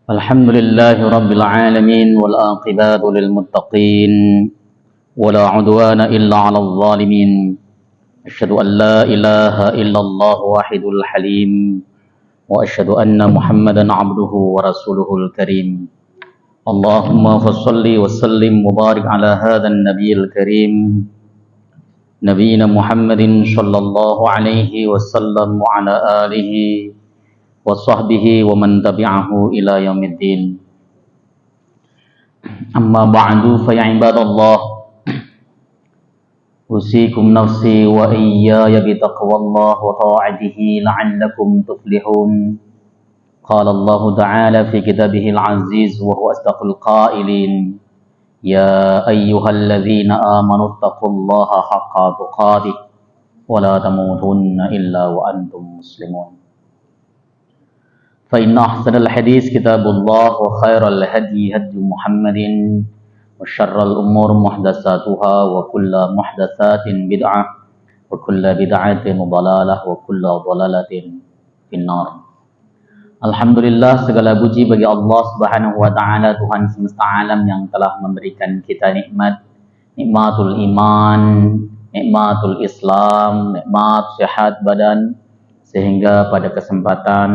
الحمد لله رب العالمين والعاقبة للمتقين ولا عدوان إلا على الظالمين أشهد أن لا إله إلا الله واحد الحليم وأشهد أن محمدا عبده ورسوله الكريم اللهم فصل وسلم وبارك على هذا النبي الكريم نبينا محمد صلى الله عليه وسلم وعلى آله وصحبه ومن تبعه إلى يوم الدين أما بعد فيا عباد الله أوصيكم نفسي وإياي بتقوى الله وطاعته لعلكم تفلحون قال الله تعالى في كتابه العزيز وهو أصدق القائلين يا أيها الذين آمنوا اتقوا الله حق تقاته ولا تموتن إلا وأنتم مسلمون فإن أحسن الحديث كتاب الله وخير الهدي هدي محمد وشر الأمور محدثاتها وكل محدثات بدعة وكل بدعة ضلالة وكل ضلالة في النار. Alhamdulillah, segala puji bagi Allah Subhanahu wa taala, Tuhan semesta alam yang telah memberikan kita nikmatul iman, nikmatul Islam, nikmat sehat badan, sehingga pada kesempatan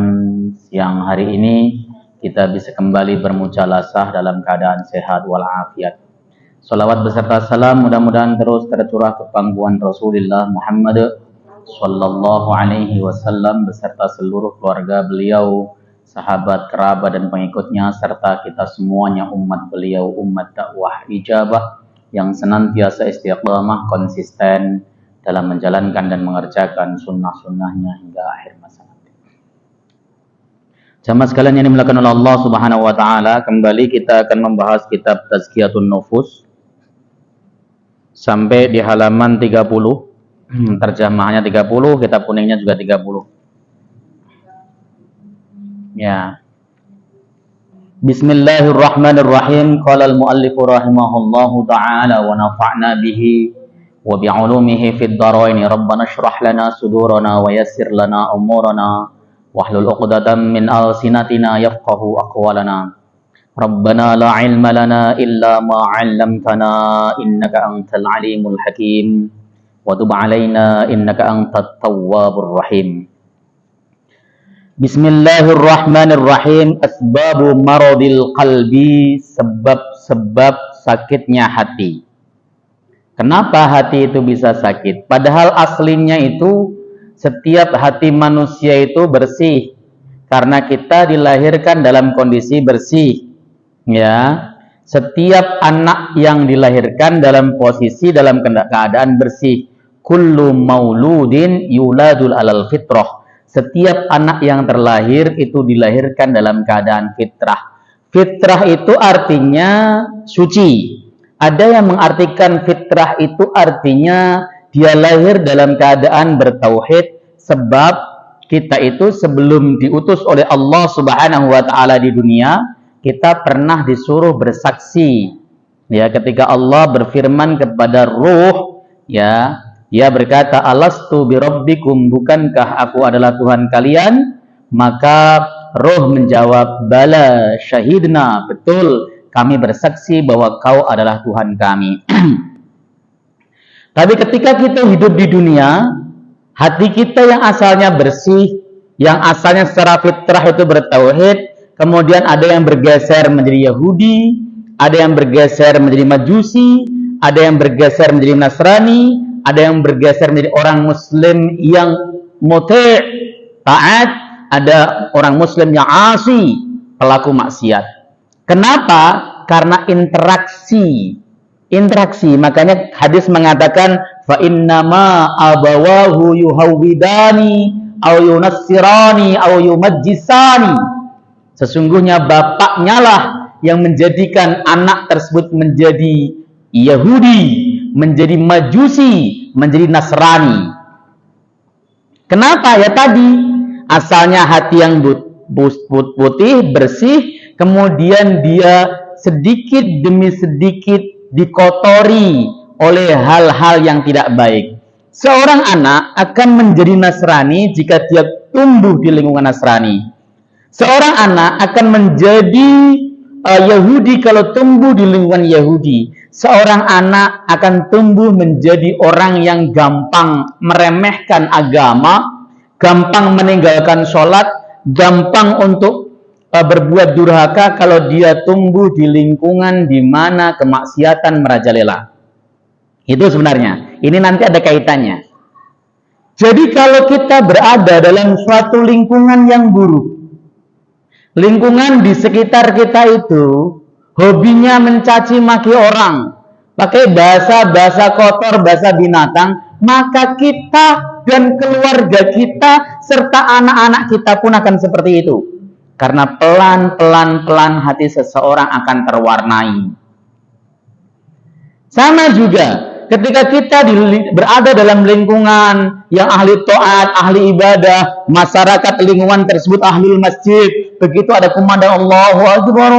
siang hari ini kita bisa kembali bermujalasah dalam keadaan sehat walafiat. Salawat beserta salam mudah-mudahan terus tercurah ke pangkuan Rasulullah Muhammad sallallahu alaihi wasallam beserta seluruh keluarga beliau, sahabat, kerabat dan pengikutnya, serta kita semuanya umat beliau, umat dakwah ijabah yang senantiasa istiqamah konsisten dalam menjalankan dan mengerjakan sunnah-sunnahnya hingga akhir masa nanti. Jamaah sekalian yang dimuliakan oleh Allah Subhanahu wa taala, kembali kita akan membahas kitab Tazkiyatun Nufus sampai di halaman 30. Terjemahnya 30, kitab kuningnya juga 30. Ya. Bismillahirrahmanirrahim. Qala al-muallif rahimahullahu taala wa nafa'na bihi wa bi'ulumihi fid dharain. Rabbana shrah lana sudurana wa yassir lana umurana wahlul 'uqdatam min alsinatina yafqahu aqwalana. Rabbana la 'ilma lana illa ma 'allamtana innaka antal alimul hakim wa tub 'alaina innaka antat tawwabur rahim. Bismillahirrahmanirrahim. Asbabu maradil qalbi, sebab-sebab sakitnya hati. Kenapa hati itu bisa sakit? Padahal aslinya itu setiap hati manusia itu bersih. Karena kita dilahirkan dalam kondisi bersih. Ya, setiap anak yang dilahirkan dalam posisi dalam keadaan bersih. Kullu mauludin yuladul alal fitrah. Setiap anak yang terlahir itu dilahirkan dalam keadaan fitrah. Fitrah itu artinya suci. Ada yang mengartikan fitrah itu artinya dia lahir dalam keadaan bertauhid, sebab kita itu sebelum diutus oleh Allah Subhanahu wa taala di dunia, kita pernah disuruh bersaksi. Ya, ketika Allah berfirman kepada ruh, ya, dia berkata, "Alastu birabbikum, bukankah aku adalah Tuhan kalian?" Maka ruh menjawab, "Bala syahidna." Betul, kami bersaksi bahwa kau adalah Tuhan kami. Tapi ketika kita hidup di dunia, hati kita yang asalnya bersih, yang asalnya secara fitrah itu bertauhid, kemudian ada yang bergeser menjadi Yahudi, ada yang bergeser menjadi Majusi, ada yang bergeser menjadi Nasrani, ada yang bergeser menjadi orang Muslim yang muti', taat, ada orang Muslim yang asi, pelaku maksiat. Kenapa? Karena interaksi. Makanya hadis mengatakan fa innama abawahu yuhawwidani aw yunassirani aw yumajjisani. Sesungguhnya bapaknya lah yang menjadikan anak tersebut menjadi Yahudi, menjadi Majusi, menjadi Nasrani. Kenapa? Ya tadi, asalnya hati yang putih, bersih, kemudian dia sedikit demi sedikit dikotori oleh hal-hal yang tidak baik. Seorang anak akan menjadi Nasrani jika dia tumbuh di lingkungan Nasrani. Seorang anak akan menjadi Yahudi kalau tumbuh di lingkungan Yahudi. Seorang anak akan tumbuh menjadi orang yang gampang meremehkan agama, gampang meninggalkan sholat, gampang untuk berbuat durhaka kalau dia tumbuh di lingkungan di mana kemaksiatan merajalela. Itu sebenarnya. Ini nanti ada kaitannya. Jadi kalau kita berada dalam suatu lingkungan yang buruk, lingkungan di sekitar kita itu hobinya mencaci maki orang, pakai bahasa kotor, bahasa binatang, maka kita dan keluarga kita serta anak-anak kita pun akan seperti itu. Karena pelan-pelan hati seseorang akan terwarnai. Sama juga ketika kita berada dalam lingkungan yang ahli taat, ahli ibadah, masyarakat lingkungan tersebut ahli masjid, begitu ada kumandang Allahu Akbar,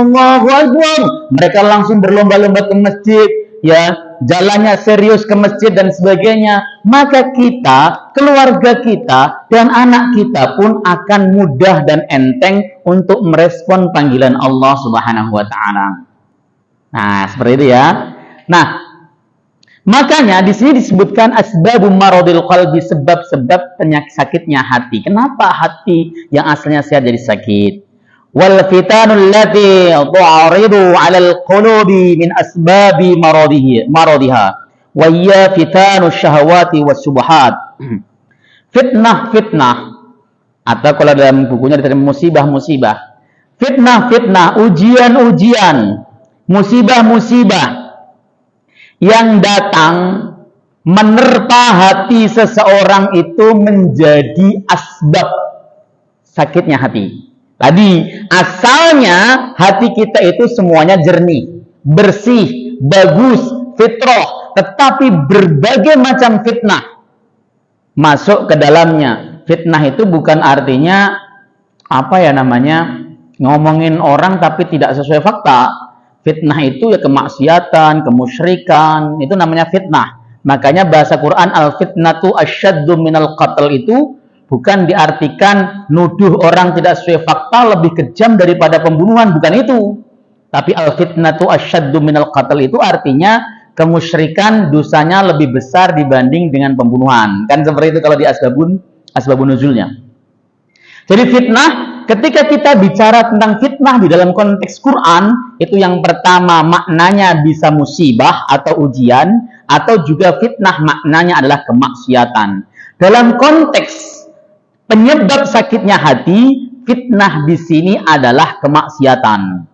mereka langsung berlomba-lomba ke masjid, ya, jalannya serius ke masjid dan sebagainya, maka kita, keluarga kita, dan anak kita pun akan mudah dan enteng untuk merespon panggilan Allah Subhanahu wa Ta'ala. Nah, seperti itu ya. Nah, makanya di sini disebutkan asbabu maradil qalbi, sebab-sebab penyakit sakitnya hati. Kenapa hati yang asalnya sehat jadi sakit? Wal fitanul lati tu'aridu 'alal qulubi min asbabi maradiha wa hiya fitanus syahawati was subhat. Fitnah atau kalau dalam bukunya diterima musibah, fitnah, ujian, musibah yang datang menerpa hati seseorang itu menjadi asbab sakitnya hati. Tadi asalnya hati kita itu semuanya jernih, bersih, bagus, fitrah, tetapi berbagai macam fitnah masuk ke dalamnya. Fitnah itu bukan artinya ngomongin orang tapi tidak sesuai fakta. Fitnah itu ya kemaksiatan, kemusyrikan, itu namanya fitnah. Makanya bahasa Quran al-fitnatu asyaddu minal qatl itu bukan diartikan nuduh orang tidak sesuai fakta lebih kejam daripada pembunuhan, bukan itu. Tapi al-fitnatu asyaddu minal qatl itu artinya kemusyrikan dosanya lebih besar dibanding dengan pembunuhan. Kan seperti itu kalau di asbabun nuzulnya. Jadi fitnah, ketika kita bicara tentang fitnah di dalam konteks Quran, itu yang pertama maknanya bisa musibah atau ujian, atau juga fitnah maknanya adalah kemaksiatan. Dalam konteks penyebab sakitnya hati, fitnah di sini adalah kemaksiatan.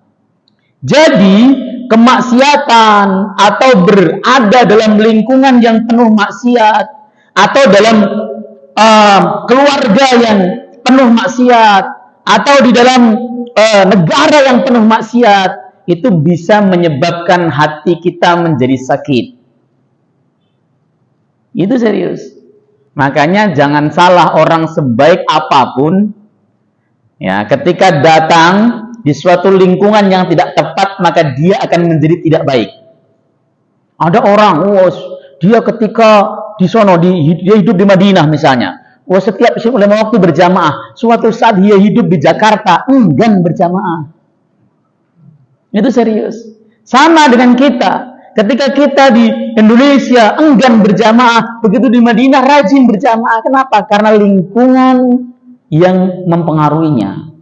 Jadi, kemaksiatan atau berada dalam lingkungan yang penuh maksiat, atau dalam keluarga yang penuh maksiat, atau di dalam negara yang penuh maksiat, itu bisa menyebabkan hati kita menjadi sakit. Itu serius. Makanya jangan salah, orang sebaik apapun, ya, ketika datang di suatu lingkungan yang tidak tepat, maka dia akan menjadi tidak baik. Ada orang, dia ketika di sono, dia hidup di Madinah misalnya, setiap lima waktu berjamaah. Suatu saat dia hidup di Jakarta, enggan berjamaah. Itu serius. Sama dengan kita. Ketika kita di Indonesia enggan berjamaah, begitu di Madinah rajin berjamaah. Kenapa? Karena lingkungan yang mempengaruhinya.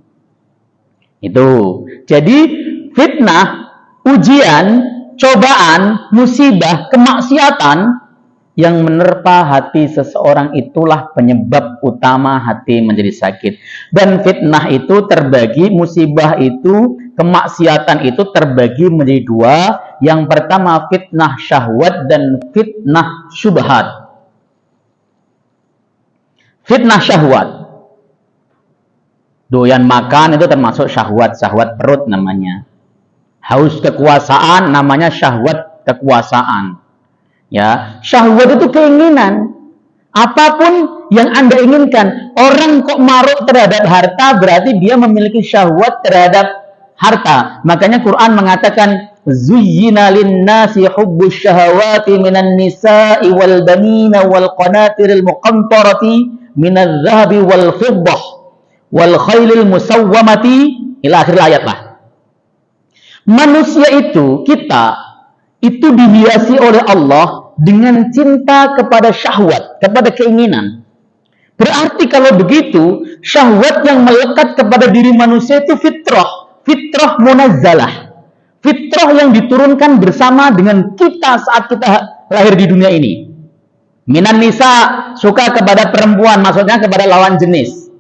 Itu. Jadi fitnah, ujian, cobaan, musibah, kemaksiatan yang menerpa hati seseorang itulah penyebab utama hati menjadi sakit. Dan fitnah itu terbagi, musibah itu, kemaksiatan itu terbagi menjadi dua. Yang pertama fitnah syahwat dan fitnah syubhat. Fitnah syahwat, doyan makan itu termasuk syahwat, syahwat perut namanya. Haus kekuasaan namanya syahwat kekuasaan. Ya, syahwat itu keinginan. Apapun yang Anda inginkan. Orang kok maruk terhadap harta, berarti dia memiliki syahwat terhadap harta. Makanya Quran mengatakan, zuyyina lin-nasi hubbus syahawati minan nisa'i wal banina wal qanatiril muqantarati minadh-dhahabi wal fiddah wal khailil musawwamati ila akhir ayat lah. Manusia itu, kita itu dihiasi oleh Allah dengan cinta kepada syahwat, kepada keinginan. Berarti kalau begitu, syahwat yang melekat kepada diri manusia itu fitrah munazzalah. Fitrah yang diturunkan bersama dengan kita saat kita lahir di dunia ini. Minan nisa, suka kepada perempuan, maksudnya kepada lawan jenis.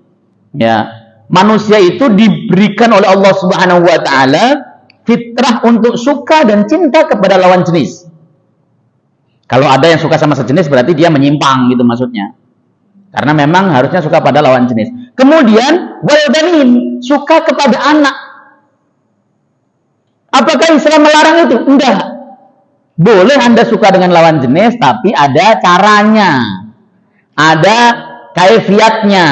Ya, manusia itu diberikan oleh Allah Subhanahu wa taala fitrah untuk suka dan cinta kepada lawan jenis. Kalau ada yang suka sama sejenis berarti dia menyimpang gitu maksudnya. Karena memang harusnya suka pada lawan jenis. Kemudian walbanin, suka kepada anak. Apakah Islam melarang itu? Enggak. Boleh Anda suka dengan lawan jenis, tapi ada caranya. Ada kaifiatnya.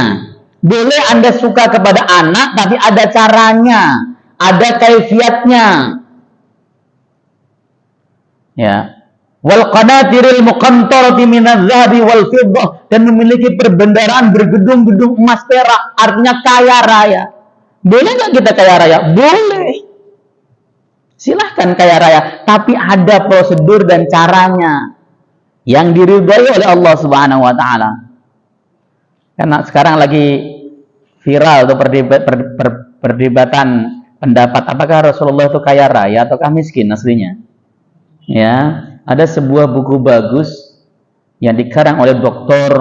Boleh Anda suka kepada anak, tapi ada caranya. Ada kaifiatnya. Ya. Wal qanatiril muqantarati minadz-dzahabi wal fiddah, dan memiliki perbendaharaan bergedung-gedung emas perak, artinya kaya raya. Boleh nggak kita kaya raya? Boleh. Silahkan kaya raya, tapi ada prosedur dan caranya yang diridhai oleh Allah Subhanahu wa taala. Karena sekarang lagi viral tuh perdebatan pendapat apakah Rasulullah itu kaya raya ataukah miskin aslinya. Ya, ada sebuah buku bagus yang dikarang oleh Dr.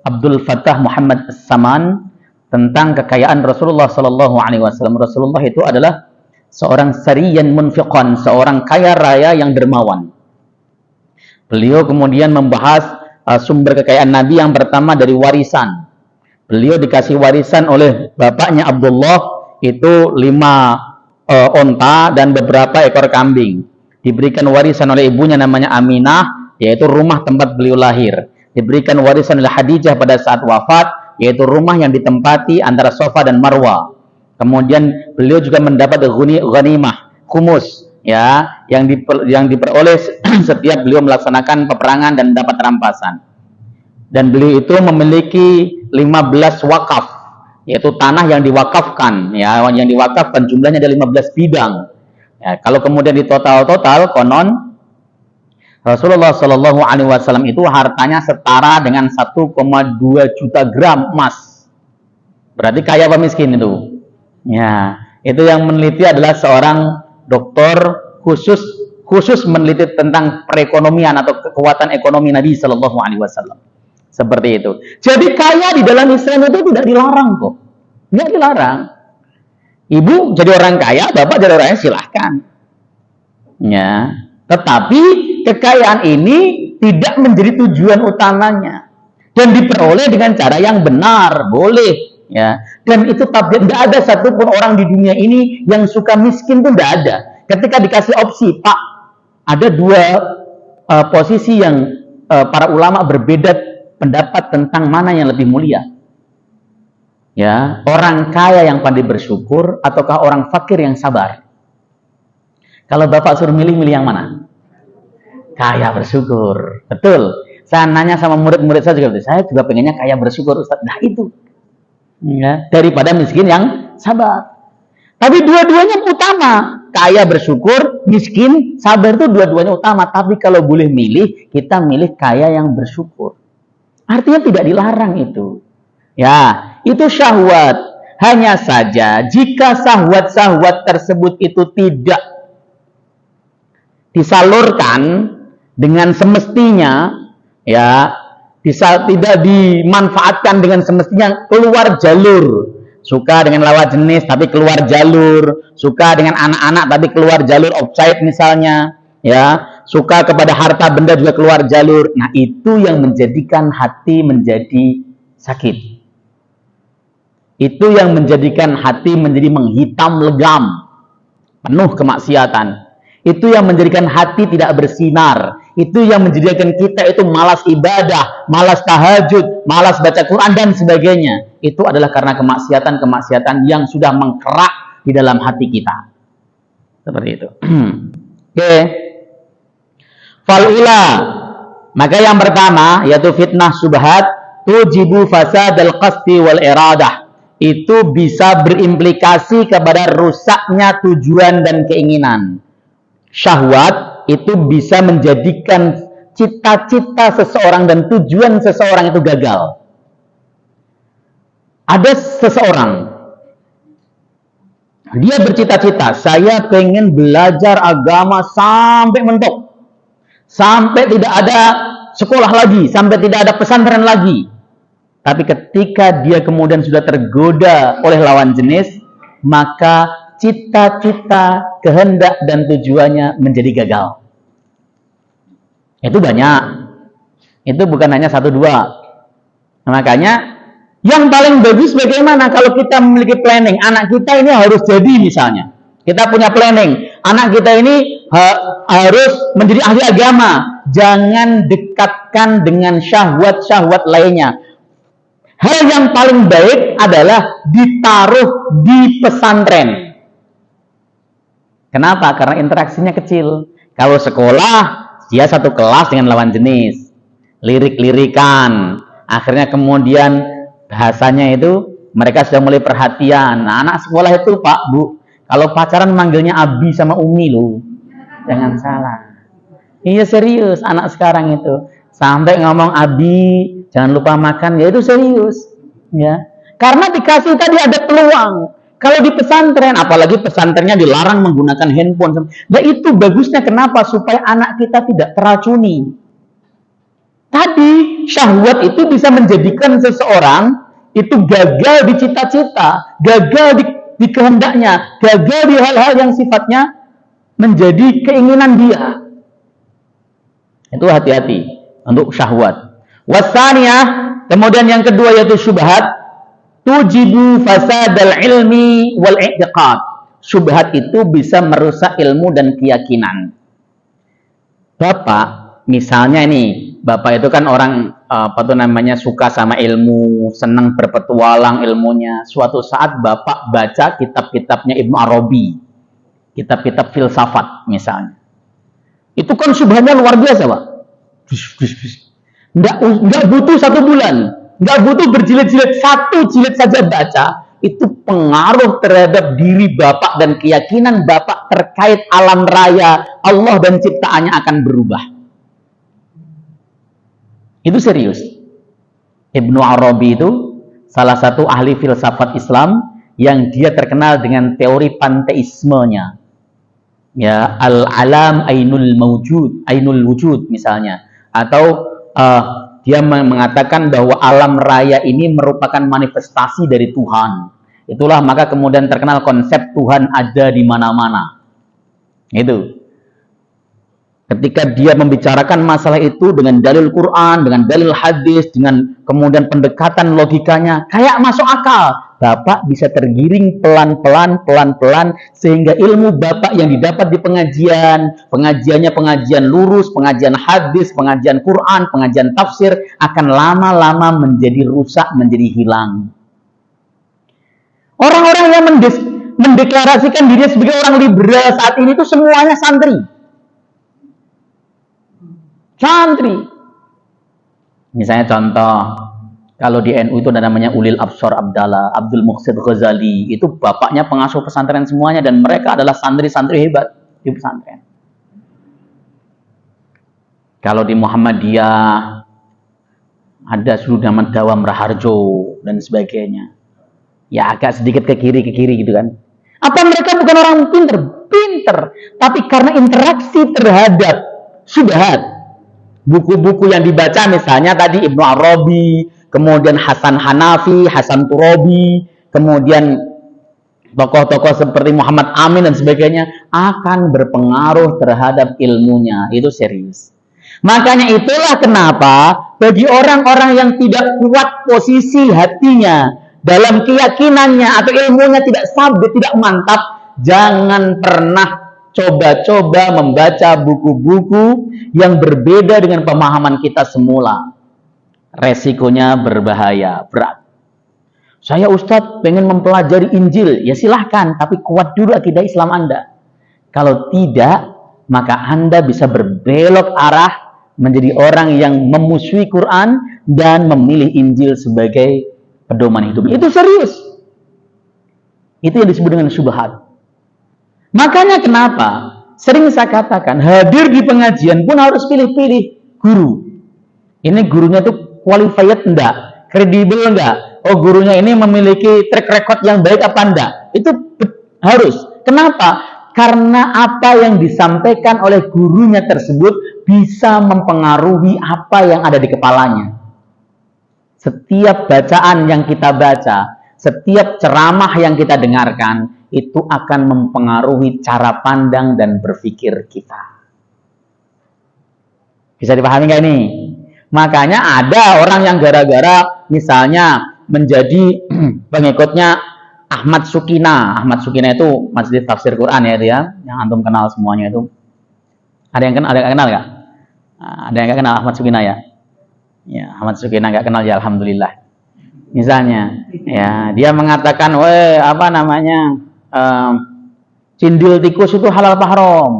Abdul Fattah Muhammad As-Saman tentang kekayaan Rasulullah Sallallahu Alaihi Wasallam. Rasulullah itu adalah seorang sariyan munfiqan, seorang kaya raya yang dermawan. Beliau kemudian membahas sumber kekayaan Nabi yang pertama dari warisan. Beliau dikasih warisan oleh bapaknya Abdullah itu 5 onta dan beberapa ekor kambing. Diberikan warisan oleh ibunya namanya Aminah, yaitu rumah tempat beliau lahir. Diberikan warisan oleh Khadijah pada saat wafat, yaitu rumah yang ditempati antara Safa dan Marwah. Kemudian beliau juga mendapat ghanimah, khumus, ya, yang diperoleh setiap beliau melaksanakan peperangan dan dapat rampasan. Dan beliau itu memiliki 15 wakaf, yaitu tanah yang diwakafkan, ya, yang diwakafkan jumlahnya ada 15 bidang. Ya, kalau kemudian di total konon Rasulullah Shallallahu Alaihi Wasallam itu hartanya setara dengan 1,2 juta gram emas. Berarti kaya apa miskin itu? Ya, itu yang meneliti adalah seorang dokter khusus meneliti tentang perekonomian atau kekuatan ekonomi Nabi Shallallahu Alaihi Wasallam. Seperti itu. Jadi kaya di dalam Islam itu tidak dilarang kok. Tidak dilarang. Ibu jadi orang kaya, bapak jadi orang kaya, silahkan. Ya, tetapi kekayaan ini tidak menjadi tujuan utamanya dan diperoleh dengan cara yang benar, boleh. Ya, dan itu tapi tidak ada satupun orang di dunia ini yang suka miskin, itu tidak ada. Ketika dikasih opsi, Pak, ada 2 posisi yang para ulama berbeda pendapat tentang mana yang lebih mulia. Ya, orang kaya yang pandai bersyukur ataukah orang fakir yang sabar? Kalau Bapak suruh milih yang mana? Kaya bersyukur. Betul. Saya nanya sama murid-murid saya juga, saya juga pengennya kaya bersyukur, Ustaz. Nah itu. Ya, daripada miskin yang sabar. Tapi dua-duanya utama. Kaya bersyukur, miskin, sabar itu dua-duanya utama. Tapi kalau boleh milih, kita milih kaya yang bersyukur. Artinya tidak dilarang itu. Ya, itu syahwat. Hanya saja jika syahwat-syahwat tersebut itu tidak disalurkan dengan semestinya, ya, tidak dimanfaatkan dengan semestinya, keluar jalur. Suka dengan lawan jenis tapi keluar jalur, suka dengan anak-anak tapi keluar jalur offside misalnya, ya, suka kepada harta benda juga keluar jalur. Nah, itu yang menjadikan hati menjadi sakit. Itu yang menjadikan hati menjadi menghitam legam, penuh kemaksiatan. Itu yang menjadikan hati tidak bersinar. Itu yang menjadikan kita itu malas ibadah, malas tahajud, malas baca Quran dan sebagainya. Itu adalah karena kemaksiatan-kemaksiatan yang sudah mengkerak di dalam hati kita. Seperti itu. Oke. Fal'ula. Maka yang pertama yaitu fitnah syubhat tujibu fasadal qasdi wal iradah. itu bisa berimplikasi kepada rusaknya tujuan dan keinginan. Syahwat itu bisa menjadikan cita-cita seseorang dan tujuan seseorang itu gagal. Ada seseorang, dia bercita-cita, saya pengen belajar agama sampai mentok, sampai tidak ada sekolah lagi, sampai tidak ada pesantren lagi. Tapi ketika dia kemudian sudah tergoda oleh lawan jenis, maka cita-cita, kehendak, dan tujuannya menjadi gagal. Itu banyak. Itu bukan hanya satu dua. Makanya, yang paling bagus bagaimana kalau kita memiliki planning. Anak kita ini harus jadi misalnya. Kita punya planning. Anak kita ini harus menjadi ahli agama. Jangan dekatkan dengan syahwat-syahwat lainnya. Hal yang paling baik adalah ditaruh di pesantren. Kenapa? Karena interaksinya kecil. Kalau sekolah, dia satu kelas dengan lawan jenis. Lirik-lirikan. Akhirnya kemudian bahasanya itu mereka sudah mulai perhatian. Nah, anak sekolah itu, Pak, Bu, kalau pacaran manggilnya Abi sama Umi loh. Jangan salah. Iya serius anak sekarang itu. Sampai ngomong Abi, jangan lupa makan, ya itu serius. Ya. Karena dikasih tadi ada peluang. Kalau di pesantren, apalagi pesantrennya dilarang menggunakan handphone. Ya itu bagusnya kenapa? Supaya anak kita tidak teracuni. Tadi, syahwat itu bisa menjadikan seseorang itu gagal di cita-cita, gagal di kehendaknya, gagal di hal-hal yang sifatnya menjadi keinginan dia. Itu hati-hati untuk syahwat. Wasaniyah, kemudian yang kedua yaitu syubhat, tujibu fasadal ilmi wal i'tiqad. Syubhat itu bisa merusak ilmu dan keyakinan. Bapak, misalnya ini, Bapak itu kan orang suka sama ilmu, senang berpetualang ilmunya. Suatu saat Bapak baca kitab-kitabnya Ibnu Arabi, kitab-kitab filsafat misalnya. Itu kan syubhatnya luar biasa, Pak. Nggak butuh 1 bulan, nggak butuh berjilid-jilid, 1 jilid saja baca, itu pengaruh terhadap diri Bapak dan keyakinan Bapak terkait alam raya Allah dan ciptaannya akan berubah. Itu serius. Ibnu Arabi itu salah satu ahli filsafat Islam yang dia terkenal dengan teori panteismenya. Ya, al-alam ainul mawjud, ainul wujud misalnya. Atau dia mengatakan bahwa alam raya ini merupakan manifestasi dari Tuhan. Itulah maka kemudian terkenal konsep Tuhan ada di mana-mana. Itu. Ketika dia membicarakan masalah itu dengan dalil Quran, dengan dalil hadis, dengan kemudian pendekatan logikanya, kayak masuk akal. Bapak bisa tergiring pelan-pelan, sehingga ilmu Bapak yang didapat di pengajiannya pengajian lurus, pengajian hadis, pengajian Quran, pengajian tafsir, akan lama-lama menjadi rusak, menjadi hilang. Orang-orang yang mendeklarasikan dirinya sebagai orang liberal saat ini itu semuanya santri. Misalnya contoh, kalau di NU itu ada namanya Ulil Absor Abdallah, Abdul Muqsid Ghazali, itu bapaknya pengasuh pesantren semuanya dan mereka adalah santri-santri hebat di pesantren. Kalau di Muhammadiyah ada Sudaman Dawam Raharjo dan sebagainya. Ya agak sedikit ke kiri gitu kan. Apa mereka bukan orang pinter? Pinter, tapi karena interaksi terhadap syubhat. Buku-buku yang dibaca misalnya tadi Ibnu Arabi, kemudian Hasan Hanafi, Hasan Turabi, kemudian tokoh-tokoh seperti Muhammad Amin dan sebagainya akan berpengaruh terhadap ilmunya. Itu serius. Makanya itulah kenapa bagi orang-orang yang tidak kuat posisi hatinya dalam keyakinannya atau ilmunya tidak stabil, tidak mantap, jangan pernah coba-coba membaca buku-buku yang berbeda dengan pemahaman kita semula. Resikonya berbahaya, berat. Saya Ustadz pengen mempelajari Injil, ya silahkan, tapi kuat dulu akidah Islam Anda. Kalau tidak, maka Anda bisa berbelok arah menjadi orang yang memusuhi Quran dan memilih Injil sebagai pedoman hidup. Itu serius. Itu yang disebut dengan syubhat. Makanya kenapa sering saya katakan hadir di pengajian pun harus pilih-pilih guru. Ini gurunya tuh qualified enggak? Kredibel enggak? Oh, gurunya ini memiliki track record yang baik apa enggak? Itu harus. Kenapa? Karena apa yang disampaikan oleh gurunya tersebut bisa mempengaruhi apa yang ada di kepalanya. Setiap bacaan yang kita baca, setiap ceramah yang kita dengarkan, itu akan mempengaruhi cara pandang dan berpikir kita. Bisa dipahami nggak ini? Makanya ada orang yang gara-gara misalnya menjadi pengikutnya Ahmad Sukina. Ahmad Sukina itu masjid tafsir Quran ya, dia yang antum kenal semuanya itu. Ada yang kenal nggak? Ada yang nggak kenal Ahmad Sukina ya? Ya, Ahmad Sukina nggak kenal ya, alhamdulillah. Misalnya, ya dia mengatakan, cindil tikus itu halal apa haram?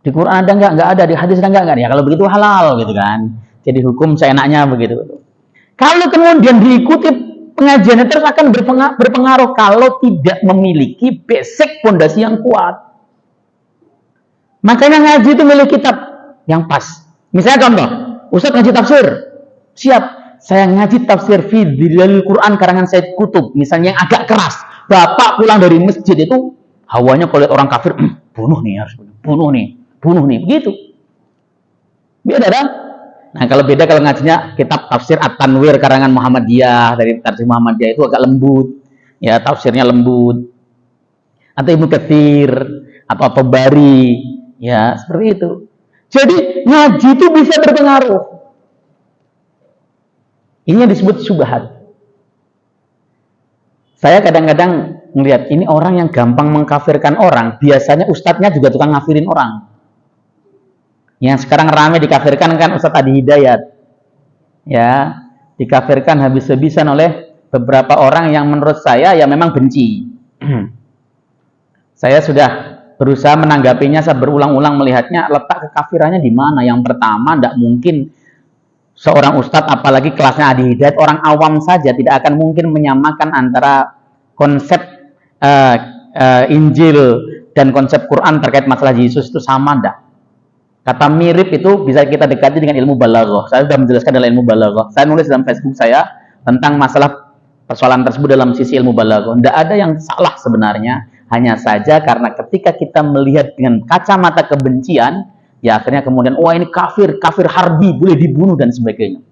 Di Quran ada nggak? Nggak ada. Di hadis ada nggak? Ya kalau begitu halal gitu kan. Jadi hukum seenaknya begitu. Kalau kemudian diikuti pengajiannya terus akan berpengaruh kalau tidak memiliki basic fondasi yang kuat. Makanya ngaji itu milih kitab yang pas. Misalnya contoh, Ustaz ngaji tafsir, siap. Saya ngaji tafsir fi Dhilalil Quran karangan Said Qutb, misalnya yang agak keras. Bapak pulang dari masjid itu hawanya kalau lihat orang kafir, bunuh nih, harus bunuh nih, begitu. Beda kan? Nah, kalau beda kalau ngajinya kitab tafsir At-Tanwir karangan Muhammadiyah, dari tafsir Muhammadiyah itu agak lembut. Ya, tafsirnya lembut. Atau Ibnu Katsir atau Tabari, ya, seperti itu. Jadi, ngaji itu bisa berpengaruh. Ini yang disebut syubhat. Saya kadang-kadang melihat ini orang yang gampang mengkafirkan orang, biasanya ustadznya juga tukang ngafirin orang. Yang sekarang ramai dikafirkan kan Ustadz Adi Hidayat. Ya, dikafirkan habis-habisan oleh beberapa orang yang menurut saya ya memang benci. Saya sudah berusaha menanggapinya, saya berulang-ulang melihatnya letak kekafirannya di mana. Yang pertama, tidak mungkin seorang ustadz, apalagi kelasnya Adi Hidayat, orang awam saja tidak akan mungkin menyamakan antara konsep Injil dan konsep Quran terkait masalah Yesus itu sama, enggak. Kata mirip itu bisa kita dekati dengan ilmu balaghah. Saya sudah menjelaskan dalam ilmu balaghah. Saya nulis dalam Facebook saya tentang masalah persoalan tersebut dalam sisi ilmu balaghah. Tidak ada yang salah sebenarnya. Hanya saja karena ketika kita melihat dengan kacamata kebencian, ya akhirnya kemudian, wah ini kafir harbi, boleh dibunuh dan sebagainya.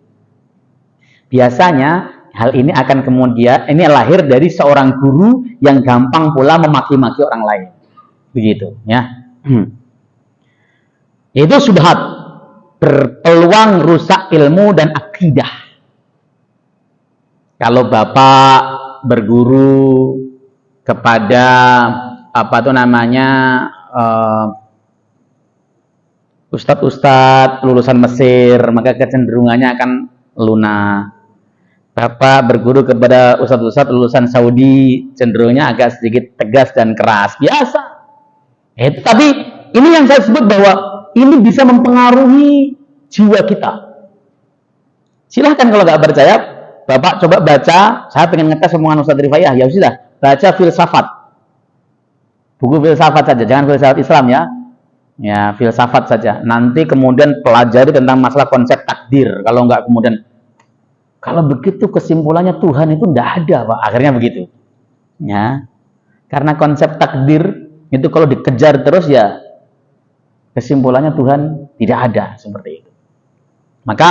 Biasanya hal ini akan kemudian, ini lahir dari seorang guru yang gampang pula memaki-maki orang lain. Begitu, ya. Itu syubhat, berpeluang rusak ilmu dan akidah. Kalau bapak berguru kepada ustadz-ustadz lulusan Mesir, maka kecenderungannya akan lunak. Bapak berguru kepada ustadz-ustadz lulusan Saudi, cenderungnya agak sedikit tegas dan keras. Biasa. Tapi ini yang saya sebut bahwa ini bisa mempengaruhi jiwa kita. Silahkan kalau nggak percaya, Bapak coba baca. Saya pengen ngetes omongan Ustadz Rifayah. Ya sudah, baca filsafat. Buku filsafat saja, jangan filsafat Islam ya. Ya, filsafat saja. Nanti kemudian pelajari tentang masalah konsep takdir. Kalau nggak kemudian, kalau begitu kesimpulannya Tuhan itu nggak ada, Pak. Akhirnya begitu. Ya, karena konsep takdir itu kalau dikejar terus ya kesimpulannya Tuhan tidak ada, seperti itu. Maka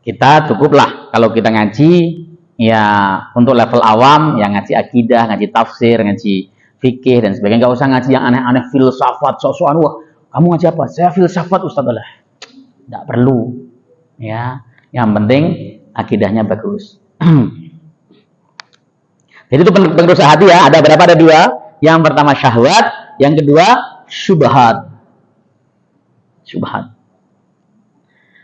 kita cukuplah kalau kita ngaji ya untuk level awam, ya ngaji akidah, ngaji tafsir, ngaji fikih dan sebagainya. Nggak usah ngaji yang aneh-aneh filsafat, sok-sokan. Wah, kamu ngaji apa? Saya filsafat Ustaz Allah. Nggak perlu. Ya, yang penting akidahnya bagus. Jadi itu pengurusan hati ya. Ada berapa? Ada dua. Yang pertama syahwat, yang kedua syubhat. Syubhat.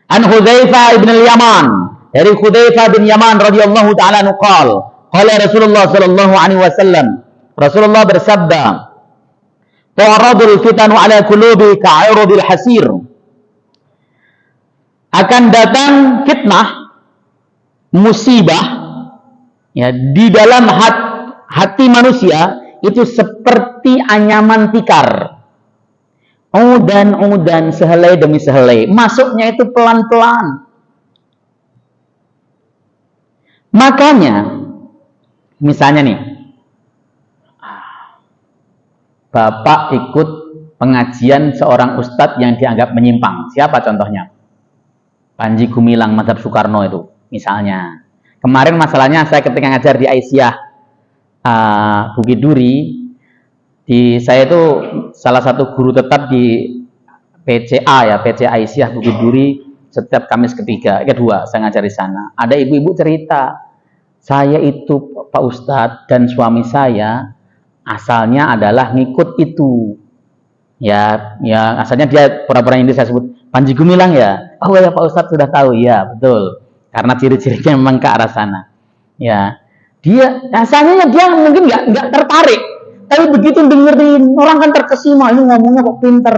An Hudzaifah ibn al-Yaman, dari Hudzaifah bin Yaman radhiyallahu taala anhu qala Rasulullah sallallahu alaihi wasallam, Rasulullah bersabda, "Tu'radul fitanu ala qulubi ka'irudil hasir." Akan datang fitnah, musibah ya di dalam hati manusia itu seperti anyaman tikar. Udan sehelai demi sehelai. Masuknya itu pelan-pelan. Makanya, misalnya nih, Bapak ikut pengajian seorang ustadz yang dianggap menyimpang. Siapa contohnya? Panji Gumilang, Mazhab Soekarno itu, misalnya. Kemarin masalahnya saya ketika ngajar di Aisyah Bukit Duri, saya itu salah satu guru tetap di PCA Aisyah Bukit Duri, setiap Kamis kedua saya ngajar di sana. Ada ibu-ibu cerita, saya itu Pak Ustadz dan suami saya asalnya adalah ngikut itu. Ya asalnya dia pura-pura Inggris, saya sebut Panji Gumilang ya. Oh ya Pak Ustadz sudah tahu, ya betul. Karena ciri-cirinya memang ke arah sana. Ya, dia asalnya dia mungkin nggak tertarik, tapi begitu dengerin orang kan terkesima, ini ngomongnya kok pinter.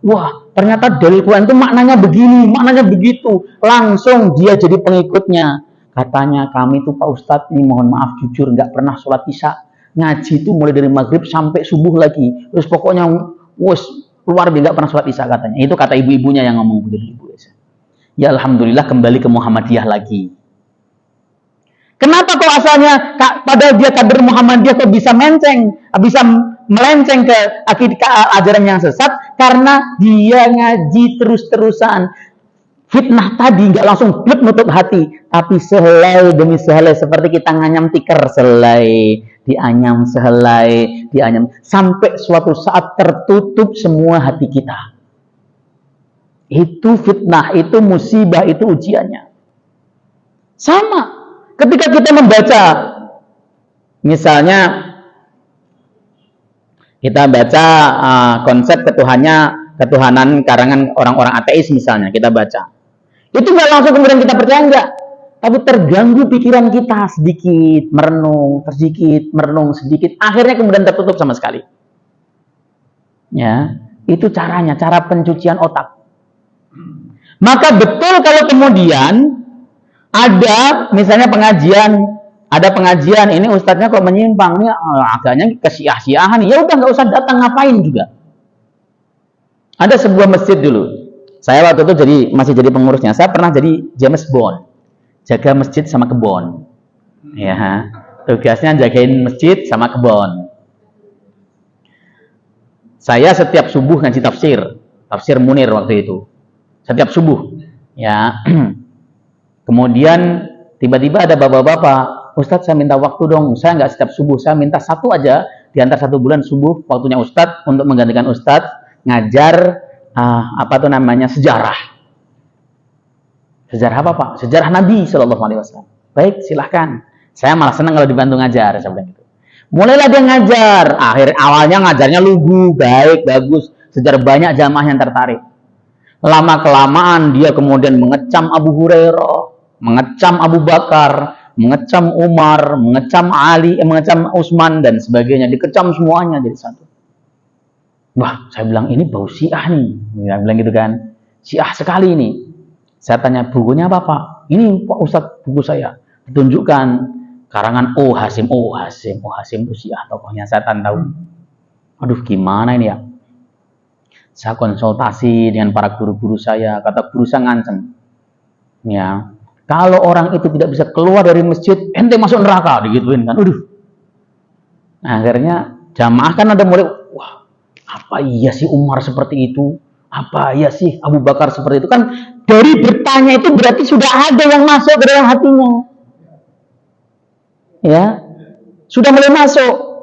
Wah, ternyata dalil Quran itu maknanya begini, maknanya begitu. Langsung dia jadi pengikutnya. Katanya kami tuh Pak Ustadz ini mohon maaf jujur nggak pernah sholat isya, ngaji itu mulai dari maghrib sampai subuh lagi. Terus pokoknya luar biasa nggak pernah sholat isya katanya. Itu kata ibu-ibunya yang ngomong begitu ibu. Ya alhamdulillah kembali ke Muhammadiyah lagi. Kenapa kok asalnya padahal dia kader Muhammadiyah kok bisa melenceng ke ajaran yang sesat? Karena dia ngaji terus-terusan. Fitnah tadi nggak langsung blek nutup hati, tapi sehelai demi sehelai seperti kita nganyam tikar, sehelai dianyam sampai suatu saat tertutup semua hati kita. Itu fitnah, itu musibah, itu ujiannya. Sama ketika kita membaca, misalnya kita baca konsep ketuhanan karangan orang-orang ateis misalnya, kita baca. Itu nggak langsung kemudian kita percaya, enggak. Tapi terganggu pikiran kita sedikit, merenung sedikit, akhirnya kemudian tertutup sama sekali. Ya, itu caranya, cara pencucian otak. Maka betul kalau kemudian ada misalnya pengajian, ini ustadznya kok menyimpang, ini agaknya ke syiah-syiahan, ya udah nggak usah datang, ngapain juga. Ada sebuah masjid dulu. Saya waktu itu masih jadi pengurusnya. Saya pernah jadi James Bond, jaga masjid sama kebon. Ya, tugasnya jagain masjid sama kebon. Saya setiap subuh ngaji tafsir Munir waktu itu. Setiap subuh. Ya. Kemudian tiba-tiba ada bapak-bapak, Ustadz saya minta waktu dong. Saya nggak setiap subuh, saya minta satu aja di antara 1 bulan subuh waktunya Ustadz untuk menggantikan Ustadz ngajar sejarah. Sejarah apa Pak? Sejarah Nabi Shallallahu Alaihi Wasallam. Baik, silahkan. Saya malah senang kalau dibantu ngajar. Saya bilang gitu. Mulailah dia ngajar. Awalnya ngajarnya lugu, baik, bagus. Sejarah banyak jamaah yang tertarik. Lama kelamaan dia kemudian mengecam Abu Hurairah, mengecam Abu Bakar, mengecam Umar, mengecam Ali, mengecam Utsman dan sebagainya. Dikecam semuanya jadi satu. Wah, saya bilang ini bau syiah nih. Saya bilang gitu kan. Syiah sekali ini. Saya tanya bukunya apa Pak? Ini Pak Ustadz buku saya. Ditunjukkan karangan O Hasim itu syiah tokohnya. Saya tahu. Aduh gimana ini ya? Saya konsultasi dengan para guru-guru saya. Kata guru saya ngancem. Ya, kalau orang itu tidak bisa keluar dari masjid, ente masuk neraka, digituin kan. Akhirnya jamaah kan ada mulai, wah, apa iya sih Umar seperti itu? Apa iya sih Abu Bakar seperti itu? Kan dari bertanya itu berarti sudah ada yang masuk ke dalam hatinya. Ya, sudah mulai masuk.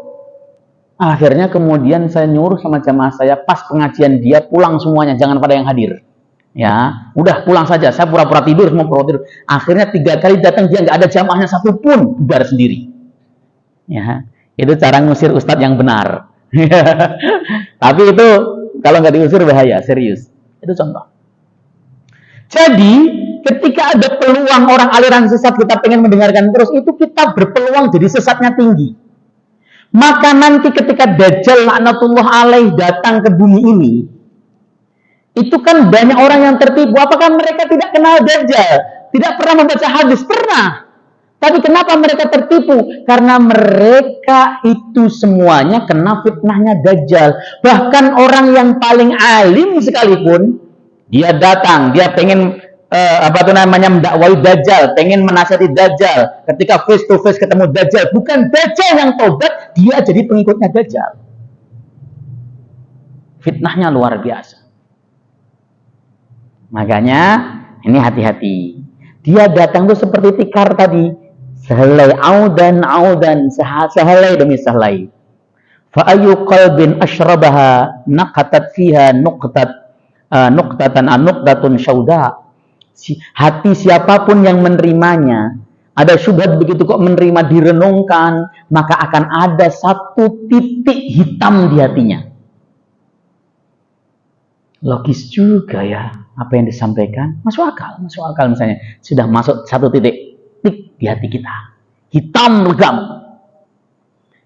Akhirnya kemudian saya nyuruh sama jamaah saya, pas pengajian dia pulang semuanya, jangan pada yang hadir. Ya, udah pulang saja. Saya pura-pura tidur, semua pura-pura tidur. Akhirnya 3 kali datang dia nggak ada jamaahnya satupun, bubar sendiri. Ya, itu cara ngusir ustadz yang benar. Tapi itu kalau nggak diusir bahaya, serius. Itu contoh. Jadi ketika ada peluang orang aliran sesat kita pengen mendengarkan terus, itu kita berpeluang jadi sesatnya tinggi. Maka nanti ketika Dajjal laknatullah alaih datang ke bumi ini, itu kan banyak orang yang tertipu. Apakah mereka tidak kenal Dajjal? Tidak pernah membaca hadis? Pernah. Tapi kenapa mereka tertipu? Karena mereka itu semuanya kena fitnahnya Dajjal. Bahkan orang yang paling alim sekalipun, dia datang, dia pengen mendakwai Dajjal, pengen menasihati Dajjal. Ketika face to face ketemu Dajjal, bukan Dajjal yang tobat, dia jadi pengikutnya Dajjal. Fitnahnya luar biasa. Makanya ini hati-hati. Dia datang tuh seperti tikar tadi. Sehelai audan, sehelai demi sehelai. Fa ayu qalbin ashrabaha naqatat fiha nuqtatun syauda. Hati siapapun yang menerimanya, ada syubhat begitu kok menerima direnungkan, maka akan ada satu titik hitam di hatinya. Logis juga ya apa yang disampaikan, masuk akal misalnya sudah masuk satu titik di hati kita, hitam legam.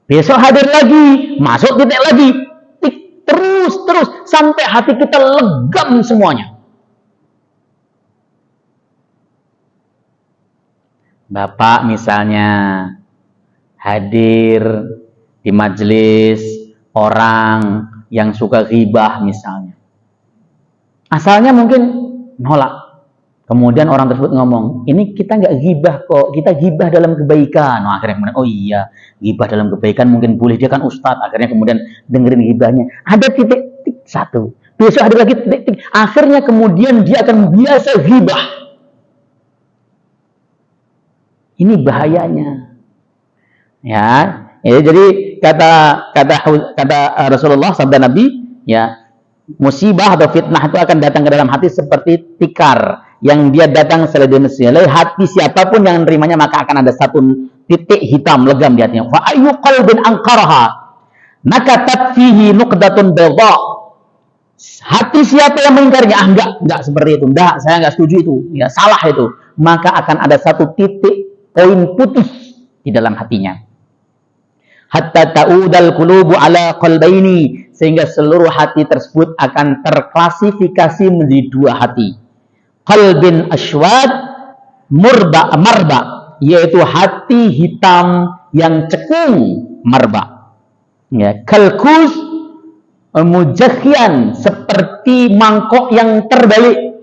Besok hadir lagi, masuk titik lagi, terus sampai hati kita legam semuanya. Bapak misalnya hadir di majelis orang yang suka ghibah misalnya, asalnya mungkin nolak. Kemudian orang tersebut ngomong, ini kita nggak ghibah kok, kita ghibah dalam kebaikan. Nah, akhirnya kemudian, oh iya, ghibah dalam kebaikan mungkin boleh, dia kan ustadz. Akhirnya kemudian dengerin ghibahnya. Ada titik satu, besok ada lagi titik. Akhirnya kemudian dia akan biasa ghibah. Ini bahayanya. Ya, jadi kata Rasulullah sabda Nabi, ya, musibah atau fitnah itu akan datang ke dalam hati seperti tikar yang dia datang selesai hati siapapun yang menerimanya, maka akan ada satu titik hitam legam di hatinya. Fa ayu qalbin anqaraha nakatat fihi nuqdatun bayda. Hati siapa yang mengingkarinya, enggak seperti itu, enggak, saya enggak setuju itu, ya salah itu, maka akan ada satu titik poin putih di dalam hatinya. Hatta ta'udal qulubu ala qalbaini, sehingga seluruh hati tersebut akan terklasifikasi menjadi dua hati. Qalbin aswad marba, yaitu hati hitam yang cekung, marba. Ya, kalkus mujakhian, seperti mangkok yang terbalik.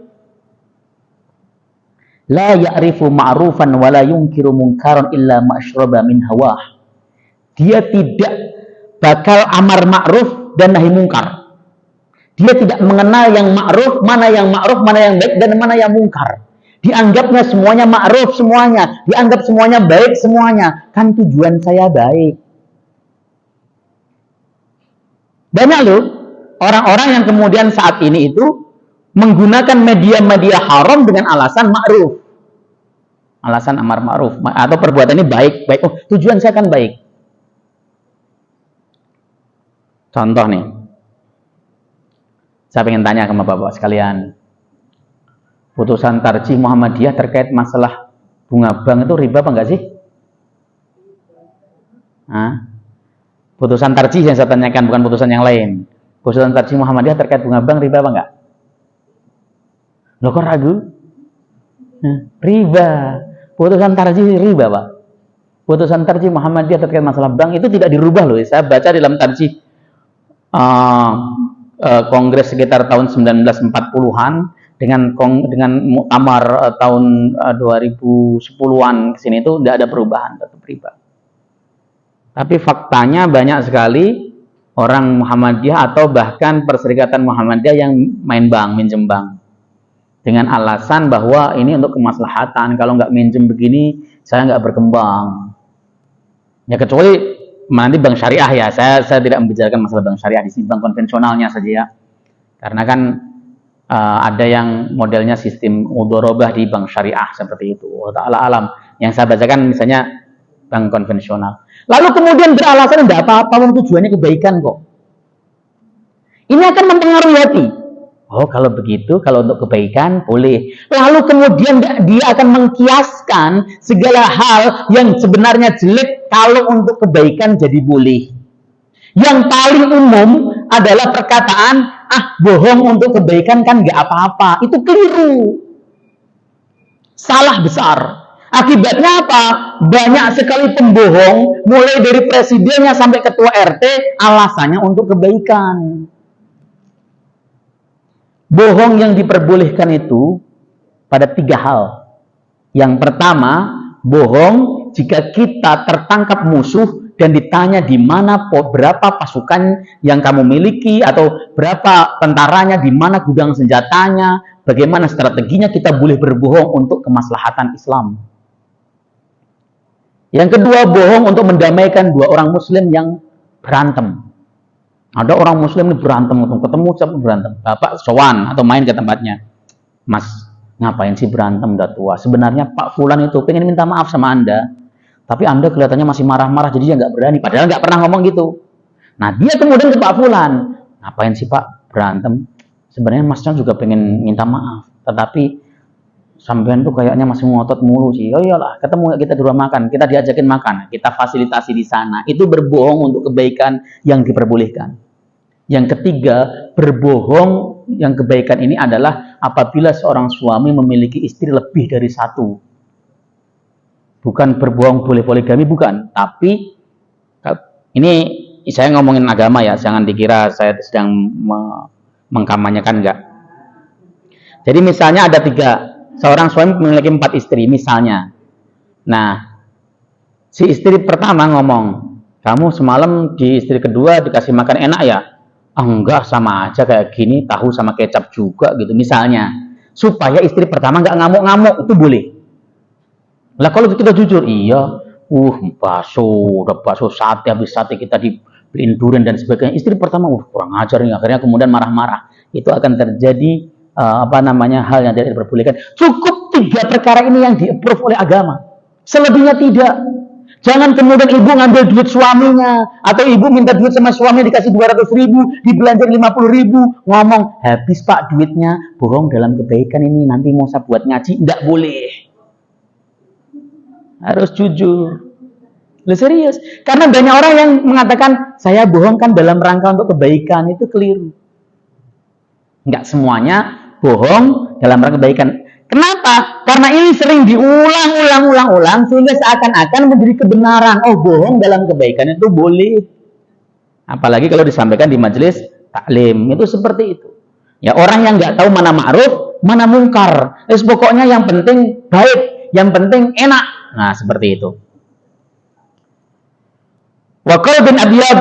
La ya'rifu ma'rufan wa la yunkiru munkaran illa ma'asyraba min hawah. Dia tidak bakal amar ma'ruf dan nahi mungkar. Dia tidak mengenal yang ma'ruf, mana yang baik, dan mana yang mungkar. Dianggapnya semuanya ma'ruf semuanya, dianggap semuanya baik semuanya. Kan tujuan saya baik. Banyak loh orang-orang yang kemudian saat ini itu menggunakan media-media haram dengan alasan ma'ruf. Alasan amar ma'ruf atau perbuatan ini baik. Oh, tujuan saya kan baik. Contoh nih, saya ingin tanya ke Bapak sekalian, putusan tarjih Muhammadiyah terkait masalah bunga bank itu riba apa enggak sih? Putusan tarjih yang saya tanyakan, bukan putusan yang lain. Putusan tarjih Muhammadiyah terkait bunga bank riba apa enggak? Loh kok ragu? Riba. Putusan tarjih riba, Pak. Putusan tarjih Muhammadiyah terkait masalah bank itu tidak dirubah loh. Saya baca dalam tarjih kongres sekitar tahun 1940-an dengan muktamar tahun 2010-an kesini itu tidak ada perubahan, tetap riba. Tapi faktanya banyak sekali orang Muhammadiyah atau bahkan Perserikatan Muhammadiyah yang main bank, minjem bank dengan alasan bahwa ini untuk kemaslahatan, kalau nggak minjem begini saya nggak berkembang. Ya kecuali nanti bank syariah ya, saya tidak membicarakan masalah bank syariah di sini, bank konvensionalnya saja ya. Karena kan ada yang modelnya sistem mudharabah di bank syariah seperti itu. Ta'ala alam. Yang saya bacakan misalnya bank konvensional. Lalu kemudian beralasan tidak apa-apa, tujuannya kebaikan kok. Ini akan mempengaruhi hati. Oh, kalau begitu, kalau untuk kebaikan boleh. Lalu kemudian dia akan mengkiaskan segala hal yang sebenarnya jelek kalau untuk kebaikan jadi boleh. Yang paling umum adalah perkataan, bohong untuk kebaikan kan nggak apa-apa. Itu keliru. Salah besar. Akibatnya apa? Banyak sekali pembohong, mulai dari presidennya sampai ketua RT, alasannya untuk kebaikan. Bohong yang diperbolehkan itu pada 3 hal. Yang pertama, bohong jika kita tertangkap musuh dan ditanya di mana berapa pasukan yang kamu miliki atau berapa tentaranya, di mana gudang senjatanya, bagaimana strateginya, kita boleh berbohong untuk kemaslahatan Islam. Yang kedua, bohong untuk mendamaikan 2 orang muslim yang berantem. Ada orang muslim ini berantem, ketemu siapa berantem, Bapak sowan atau main ke tempatnya. Mas, ngapain sih berantem, udah tua? Sebenarnya Pak Fulan itu pengen minta maaf sama Anda, tapi Anda kelihatannya masih marah-marah, jadi dia nggak berani. Padahal nggak pernah ngomong gitu. Nah, dia kemudian ke Pak Fulan, ngapain sih Pak berantem? Sebenarnya Mas Chan juga pengen minta maaf, tetapi sampean tuh kayaknya masih ngotot mulu sih. Oh iyalah, ketemu kita di rumah makan, kita diajakin makan, kita fasilitasi di sana. Itu berbohong untuk kebaikan yang diperbolehkan. Yang ketiga, berbohong yang kebaikan ini adalah apabila seorang suami memiliki istri lebih dari 1. Bukan berbohong boleh poligami, bukan. Tapi ini saya ngomongin agama ya, jangan dikira saya sedang mengkampanyekan, enggak. Jadi misalnya ada 3. Seorang suami memiliki 4 istri misalnya. Nah, si istri pertama ngomong, kamu semalam di istri kedua dikasih makan enak ya? Enggak, sama aja kayak gini, tahu sama kecap juga gitu misalnya. Supaya istri pertama nggak ngamuk-ngamuk, itu boleh. Lah kalau kita jujur, iya, udah bakso sate, habis sate kita dibeliin durian dan sebagainya. Istri pertama, kurang ajar nih, akhirnya kemudian marah-marah. Itu akan terjadi hal yang tidak diperbolehkan. Cukup 3 perkara ini yang di-approve oleh agama. Selebihnya tidak. Jangan kemudian ibu ngambil duit suaminya, atau ibu minta duit sama suami dikasih 200.000, dibelanjain 50.000, ngomong habis Pak duitnya, bohong dalam kebaikan ini, nanti mau saya buat ngaji, tidak boleh. Harus jujur. Loh, serius. Karena banyak orang yang mengatakan saya bohong kan dalam rangka untuk kebaikan, itu keliru. Enggak semuanya bohong dalam rangka kebaikan. Kenapa? Karena ini sering diulang sehingga seakan-akan menjadi kebenaran. Oh, bohong dalam kebaikan itu boleh. Apalagi kalau disampaikan di majelis taklim, itu seperti itu. Ya, orang yang nggak tahu mana ma'ruf, mana mungkar. Pokoknya yang penting baik, yang penting enak. Nah, seperti itu. Wa qalbin abyad,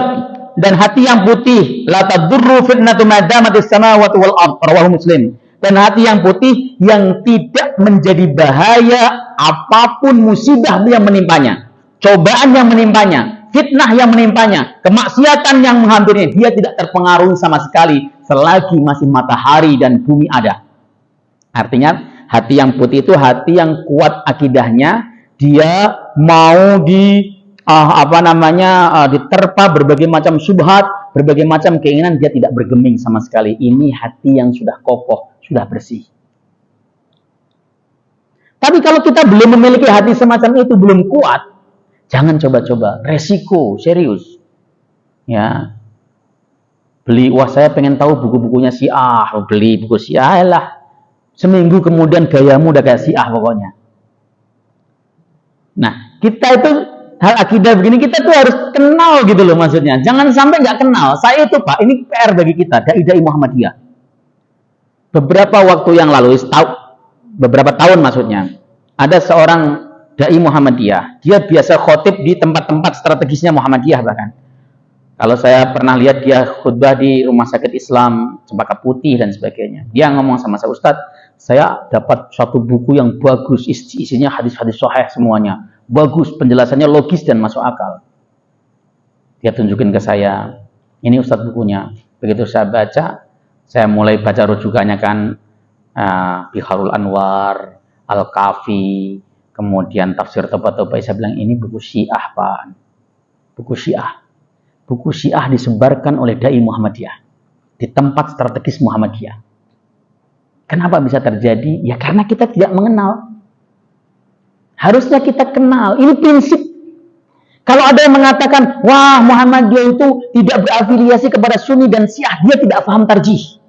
dan hati yang putih, la tadurru fitnatu ma damatis samawati wal ard, rawahu Muslim. Dan hati yang putih yang tidak menjadi bahaya apapun musibah yang menimpanya, cobaan yang menimpanya, fitnah yang menimpanya, kemaksiatan yang menghampirinya, dia tidak terpengaruhi sama sekali selagi masih matahari dan bumi ada. Artinya hati yang putih itu hati yang kuat akidahnya, dia mau diterpa berbagai macam syubhat, berbagai macam keinginan, dia tidak bergeming sama sekali. Ini hati yang sudah kokoh, sudah bersih. Tapi kalau kita belum memiliki hati semacam itu, belum kuat, jangan coba-coba. Resiko, serius. Ya. Beli, saya pengen tahu buku-bukunya si A, beli buku si A lah. Seminggu kemudian gayamu udah kayak si A pokoknya. Nah, kita itu hal akidah begini, kita tuh harus kenal gitu loh maksudnya. Jangan sampai nggak kenal. Saya itu Pak, ini PR bagi kita, dai-dai Muhammadiyah. Beberapa waktu yang lalu, beberapa tahun maksudnya, ada seorang dai Muhammadiyah. Dia biasa khotib di tempat-tempat strategisnya Muhammadiyah bahkan. Kalau saya pernah lihat dia khutbah di Rumah Sakit Islam Cempaka Putih dan sebagainya. Dia ngomong sama saya, Ustadz, saya dapat suatu buku yang bagus, isinya hadis-hadis sahih semuanya. Bagus, penjelasannya logis dan masuk akal. Dia tunjukin ke saya, ini Ustadz bukunya. Begitu saya baca, saya mulai baca rujukannya kan, Biharul Anwar, Al-Kafi, kemudian Tafsir Toba-Toba. Saya bilang, ini buku Syiah Pak. Buku Syiah. Buku Syiah disebarkan oleh dai Muhammadiyah di tempat strategis Muhammadiyah. Kenapa bisa terjadi? Ya karena kita tidak mengenal. Harusnya kita kenal. Ini prinsip. Kalau ada yang mengatakan, wah Muhammadiyah itu tidak berafiliasi kepada Sunni dan Syiah, dia tidak paham tarjih.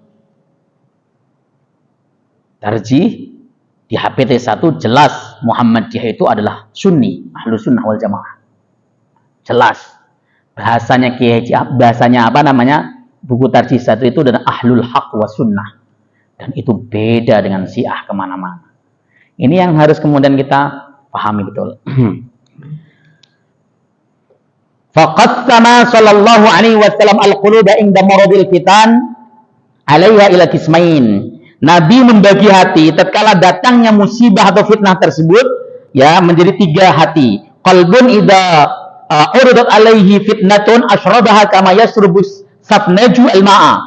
Tarjih Di HPT 1 jelas Muhammadiyah itu adalah Sunni, Ahlu Sunnah wal Jamaah. Jelas. Bahasanya Kiai Haji, bahasanya apa namanya? Buku Tarjih 1 itu adalah Ahlul Haq wa Sunnah. Dan itu beda dengan Syiah kemana-mana. Ini yang harus kemudian kita pahami betul. Faqassama sallallahu alaihi wasallam al-quluba inda maradil fitan 'alaiha ila qismain. Nabi membagi hati tatkala datangnya musibah atau fitnah tersebut ya menjadi 3 hati. Qalbun idza uridat alaihi fitnatun asyrabaha kama yasrubus safnaju al-ma'a.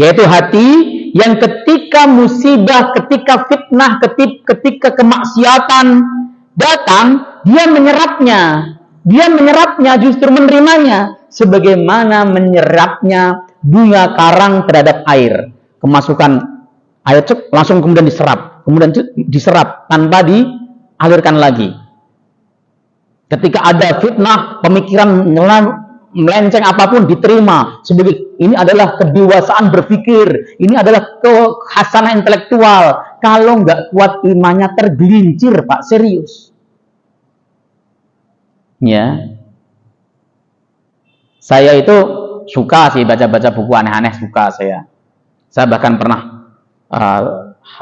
Yaitu hati yang ketika musibah, ketika fitnah, ketika kemaksiatan datang, dia menyerapnya, justru menerimanya sebagaimana menyerapnya bunga karang terhadap air. Kemasukan air langsung kemudian diserap tanpa dialirkan lagi. Ketika ada fitnah, pemikiran melenceng apapun diterima sebagai ini adalah kedewasaan berpikir, ini adalah kekhasanah intelektual. Kalau nggak kuat imannya tergelincir, Pak, serius. Ya, saya itu suka sih baca-baca buku aneh-aneh, suka saya. Saya bahkan pernah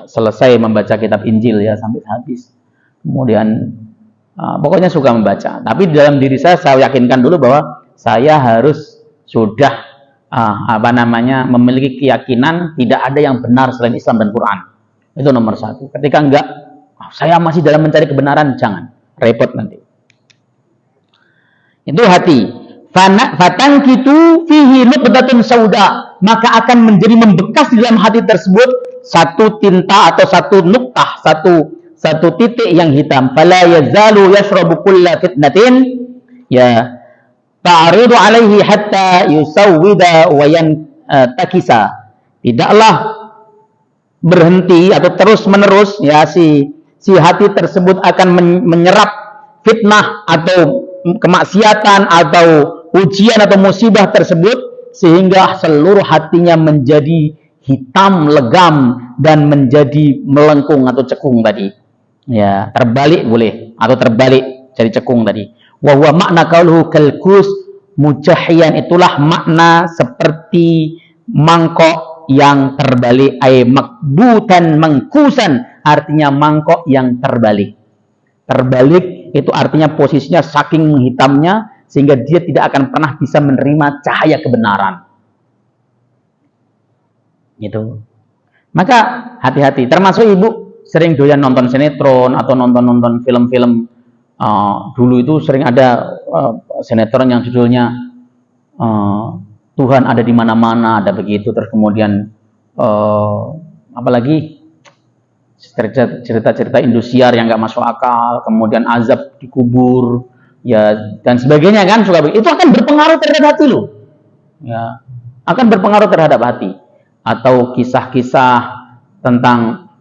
selesai membaca kitab Injil ya sampai habis. Kemudian pokoknya suka membaca. Tapi dalam diri saya yakinkan dulu bahwa saya harus sudah memiliki keyakinan tidak ada yang benar selain Islam dan Quran. Itu nomor 1. Ketika enggak, saya masih dalam mencari kebenaran, jangan repot nanti. Itu hati. Fatan kitu fihi nuqdatun sauda, maka akan menjadi membekas di dalam hati tersebut satu tinta atau satu nuktah, satu titik yang hitam. Fala yazalu yashrabu kulla fitnatin ya ta'ridu alaihi hatta yusawwida wa yantakisa. Tidaklah berhenti atau terus menerus ya si hati tersebut akan menyerap fitnah atau kemaksiatan atau ujian atau musibah tersebut sehingga seluruh hatinya menjadi hitam legam dan menjadi melengkung atau cekung tadi. Ya, terbalik boleh atau terbalik jadi cekung tadi. Wa huwa makna qauluhu kalkus mujahiyan, itulah makna seperti mangkok yang terbalik, ay makbutan mangkusan, artinya mangkok yang terbalik. Terbalik itu artinya posisinya saking menghitamnya sehingga dia tidak akan pernah bisa menerima cahaya kebenaran. Gitu. Maka hati-hati. Termasuk ibu sering doyan nonton sinetron atau nonton film-film. Dulu itu sering ada sinetron yang judulnya Tuhan ada di mana-mana, ada begitu. Terus kemudian apalagi cerita-cerita Indosiar yang nggak masuk akal, kemudian azab di kubur, ya dan sebagainya kan, suka begitu. Itu akan berpengaruh terhadap hati lo, ya akan berpengaruh terhadap hati. Atau kisah-kisah tentang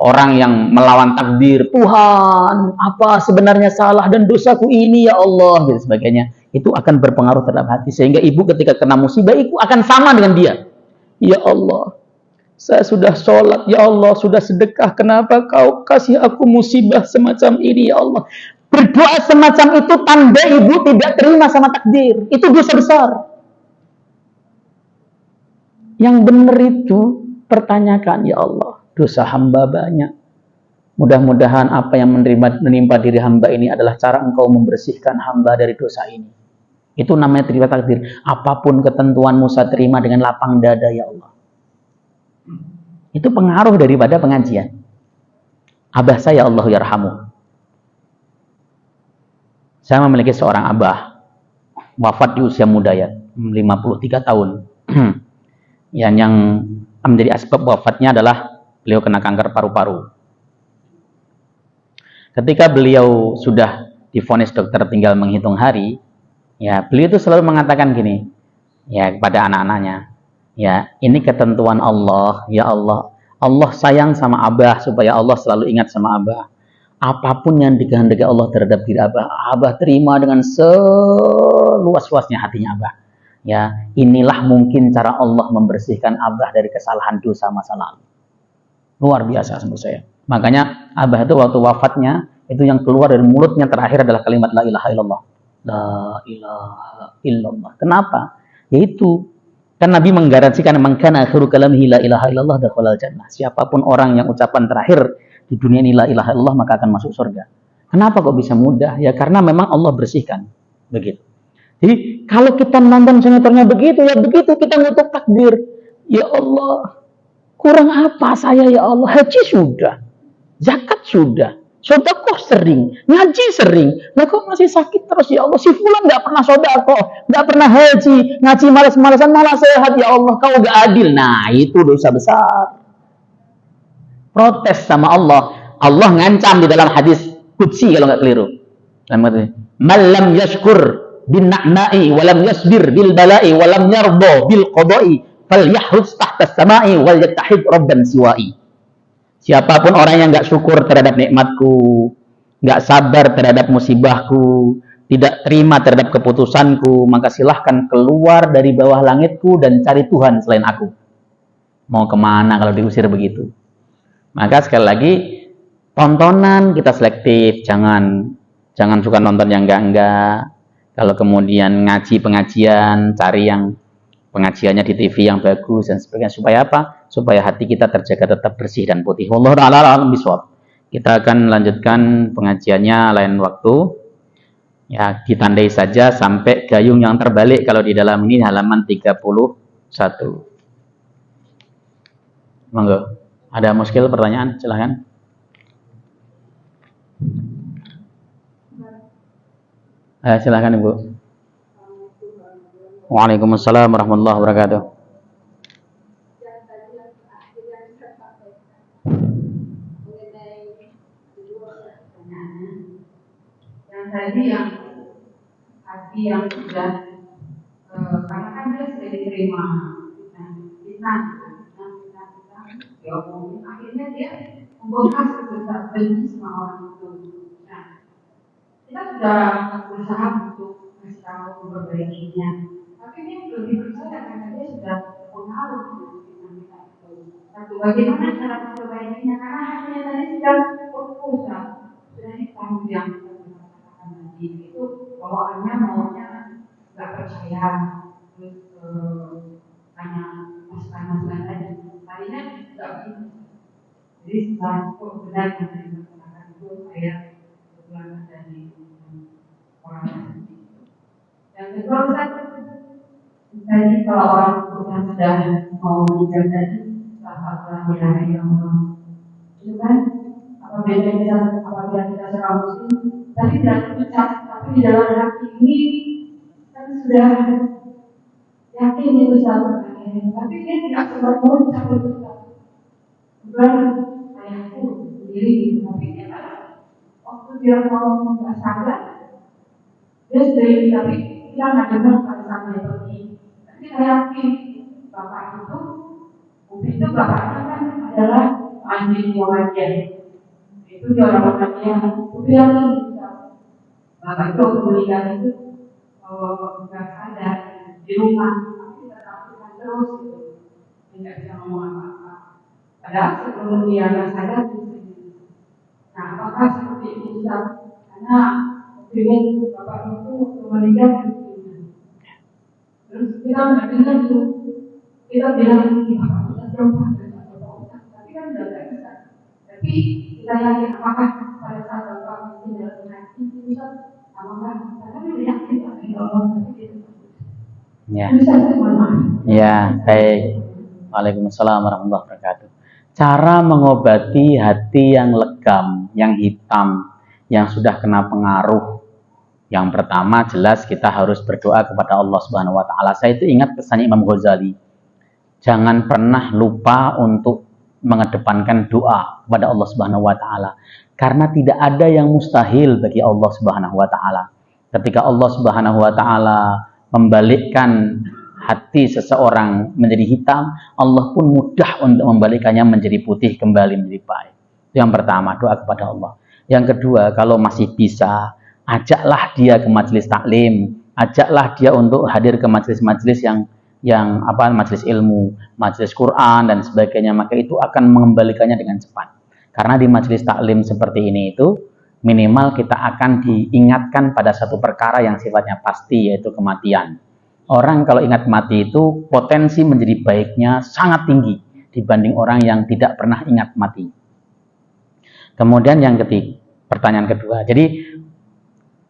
orang yang melawan takdir, Tuhan apa sebenarnya salah dan dosaku ini ya Allah, dan sebagainya. Itu akan berpengaruh terhadap hati sehingga ibu ketika kena musibah itu akan sama dengan dia. Ya Allah, saya sudah sholat, ya Allah, sudah sedekah, kenapa kau kasih aku musibah semacam ini, ya Allah. Berdoa semacam itu tanda ibu tidak terima sama takdir. Itu dosa besar. Yang benar itu pertanyakan, ya Allah, dosa hamba banyak. Mudah-mudahan apa yang menimpa diri hamba ini adalah cara engkau membersihkan hamba dari dosa ini. Itu namanya terima takdir. Apapun ketentuanmu saya terima dengan lapang dada, ya Allah. Itu pengaruh daripada pengajian. Abah saya Allah yarhamu. Saya memiliki seorang abah wafat di usia muda ya, 53 tahun. Yang menjadi asbab wafatnya adalah beliau kena kanker paru-paru. Ketika beliau sudah divonis dokter tinggal menghitung hari, ya beliau itu selalu mengatakan gini, ya kepada anak-anaknya, ya ini ketentuan Allah, ya Allah. Allah sayang sama abah supaya Allah selalu ingat sama abah. Apapun yang dikehendaki Allah terhadap diri abah, abah terima dengan seluas-luasnya hatinya abah. Ya, inilah mungkin cara Allah membersihkan abah dari kesalahan dosa masa lalu. Luar biasa menurut saya. Makanya Abah itu waktu wafatnya, itu yang keluar dari mulutnya terakhir adalah kalimat la ilaha illallah. La ilaha illallah. Kenapa? Yaitu kan Nabi menggaransikan man kana akhiru kalamihi la ilaha illallah dakhalal jannah. Siapapun orang yang ucapan terakhir di dunia ini la ilaha illallah maka akan masuk surga. Kenapa kok bisa mudah? Ya karena memang Allah bersihkan. Begitu. Jadi kalau kita nonton sinetronnya begitu, ya begitu kita ngutuk takbir. Ya Allah, kurang apa saya ya Allah? Haji sudah, zakat sudah, sedekah sering, ngaji sering. Lah kok masih sakit terus ya Allah? Si fulan nggak pernah sedekah, nggak pernah haji, ngaji malas-malasan malah sehat ya Allah. Kau nggak adil. Nah itu dosa besar. Protes sama Allah. Allah ngancam di dalam hadis qudsi kalau nggak keliru. Malam yashkur bin na'na'i walam yasbir bil bala'i walam yardo bil qada'i falyahrus tahta samai wal yattahid rabban siwa'i. Siapapun orang yang nggak syukur terhadap nikmatku, nggak sabar terhadap musibahku, tidak terima terhadap keputusanku, maka silahkan keluar dari bawah langitku dan cari Tuhan selain aku. Mau kemana kalau diusir begitu? Maka sekali lagi, tontonan kita selektif, jangan suka nonton yang enggak. Kalau kemudian ngaji pengajian, cari yang pengajiannya di TV yang bagus dan sebagainya. Supaya apa? Supaya hati kita terjaga tetap bersih dan putih. Wallahu a'lam bishawab. Kita akan lanjutkan pengajiannya lain waktu. Ya, ditandai saja sampai gayung yang terbalik kalau di dalam ini halaman 31. Monggo. Ada muskil pertanyaan? Silahkan. Silahkan Ibu. Waalaikumsalam warahmatullahi wabarakatuh. Yang tadi yang hati yang sudah karena kan dia sudah diterima kita diomongin, akhirnya dia membongkar sebesar benci sama orang itu. Nah, kita sudah berusaha untuk kasih tahu memperbaikinya, tapi dia lebih percaya karena dia sudah terpengaruh dengan kita itu. Satu, bagaimana cara memperbaikinya? Karena hatinya tadi sudah fokus, sudah hitam yang katakan tadi itu bawaannya maunya nggak percaya, terus hanya masukan tadi. Tadinya nggak begitu. Jadi setelah benar yang saya katakan itu saya keluar dari orang seperti itu. Yang kedua, tadi kalau orang yang sudah mau menikah tadi, sahabat yang itu kan apabila kita seorang muslim, tapi tidak terucap, tapi di dalam hati ini kan sudah yakin itu satu, tapi dia tidak sempat mengucap itu. Bukan ayahku sendiri gitu, tapi dia waktu dia mau nggak sadar, dia sendiri, tapi dia nggak dengar pada saat dia pergi. Tapi saya yakin bapak itu bapaknya kan adalah anjing Muhammadiyah. Itu dia orang Muhammadiyah. Kemudian bapak itu meninggal itu nggak sadar di rumah, tapi tetap terus gitu, tidak bisa ngomong apa-apa. Padahal sebelum dia nggak sadar, nah apakah seperti ini bisa? Karena ingin bapak itu meninggal terus kita nggak dengar itu, kita bilang ini bapak sudah berubah, tapi kan sudah nggak bisa. Tapi kita yakin apakah pada saat bapak mungkin dalam hati itu bisa, apakah karena kita yakin tapi Allah tapi kita Ya. bisa semua. Ya, baik. Waalaikumsalam warahmatullahi wabarakatuh. Cara mengobati hati yang legam, yang hitam, yang sudah kena pengaruh. Yang pertama jelas kita harus berdoa kepada Allah Subhanahu wa taala. Saya itu ingat pesannya Imam Ghazali. Jangan pernah lupa untuk mengedepankan doa kepada Allah Subhanahu wa taala. Karena tidak ada yang mustahil bagi Allah Subhanahu wa taala. Ketika Allah Subhanahu wa taala membalikkan hati seseorang menjadi hitam, Allah pun mudah untuk membalikkannya menjadi putih kembali menjadi baik. Itu yang pertama, doa kepada Allah. Yang kedua, kalau masih bisa, ajaklah dia ke majelis taklim, ajaklah dia untuk hadir ke majelis-majelis yang majelis ilmu, majelis Quran dan sebagainya, maka itu akan mengembalikannya dengan cepat. Karena di majelis taklim seperti ini itu minimal kita akan diingatkan pada satu perkara yang sifatnya pasti, yaitu kematian. Orang kalau ingat mati itu potensi menjadi baiknya sangat tinggi dibanding orang yang tidak pernah ingat mati. Kemudian yang ketiga, pertanyaan kedua. Jadi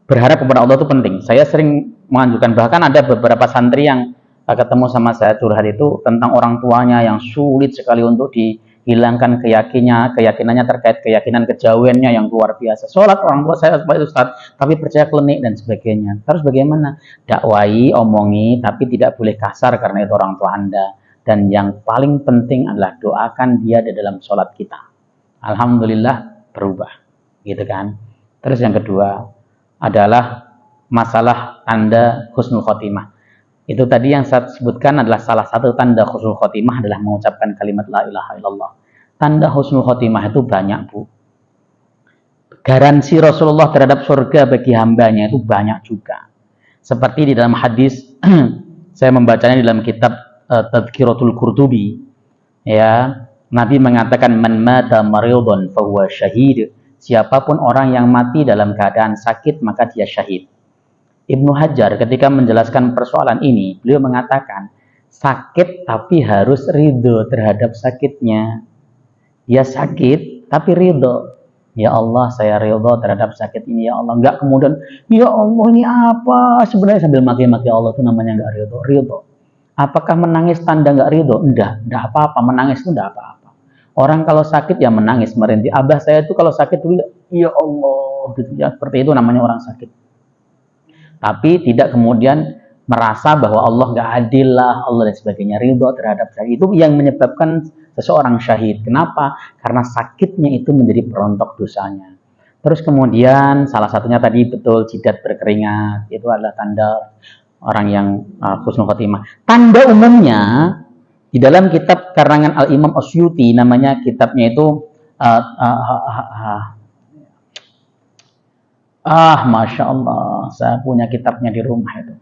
berharap kepada Allah itu penting. Saya sering menganjurkan, bahkan ada beberapa santri yang ketemu sama saya curhat itu tentang orang tuanya yang sulit sekali untuk dihilangkan keyakinannya terkait keyakinan kejawennya yang luar biasa. Sholat orang tua saya seperti Ustaz, tapi percaya klinik dan sebagainya. Terus bagaimana? Dakwai, omongi, tapi tidak boleh kasar karena itu orang tua Anda. Dan yang paling penting adalah doakan dia di dalam sholat kita. Alhamdulillah berubah, gitu kan. Terus yang kedua adalah masalah tanda husnul khotimah. Itu tadi yang saya sebutkan adalah salah satu tanda husnul khotimah adalah mengucapkan kalimat la ilaha illallah. Tanda husnul khotimah itu banyak, Bu. Garansi Rasulullah terhadap surga bagi hambanya itu banyak juga. Seperti di dalam hadis, saya membacanya di dalam kitab Tadhkiratul Qurtubi. Ya, Nabi mengatakan man mata maridun fahuwa syahid. Siapapun orang yang mati dalam keadaan sakit maka dia syahid. Ibnu Hajar ketika menjelaskan persoalan ini, beliau mengatakan sakit tapi harus ridho terhadap sakitnya. Dia sakit tapi ridho. Ya Allah, saya ridho terhadap sakit ini, ya Allah. Enggak kemudian, ya Allah ini apa? Sebenarnya sambil maki-maki Allah itu namanya enggak ridho. Ridho. Apakah menangis tanda enggak ridho? Enggak apa-apa. Menangis itu enggak apa-apa. Orang kalau sakit ya menangis, merintih. Abah saya itu kalau sakit itu, ya Allah, gitu ya. Seperti itu namanya orang sakit. Tapi tidak kemudian merasa bahwa Allah nggak adil lah, Allah dan sebagainya, ridho terhadap syahid. Itu yang menyebabkan seseorang syahid. Kenapa? Karena sakitnya itu menjadi perontok dosanya. Terus kemudian salah satunya tadi betul jidat berkeringat, itu adalah tanda orang yang husnul khotimah. Tanda umumnya di dalam kitab karangan Al-Imam Asyuti, namanya kitabnya itu Masya Allah, saya punya kitabnya di rumah itu.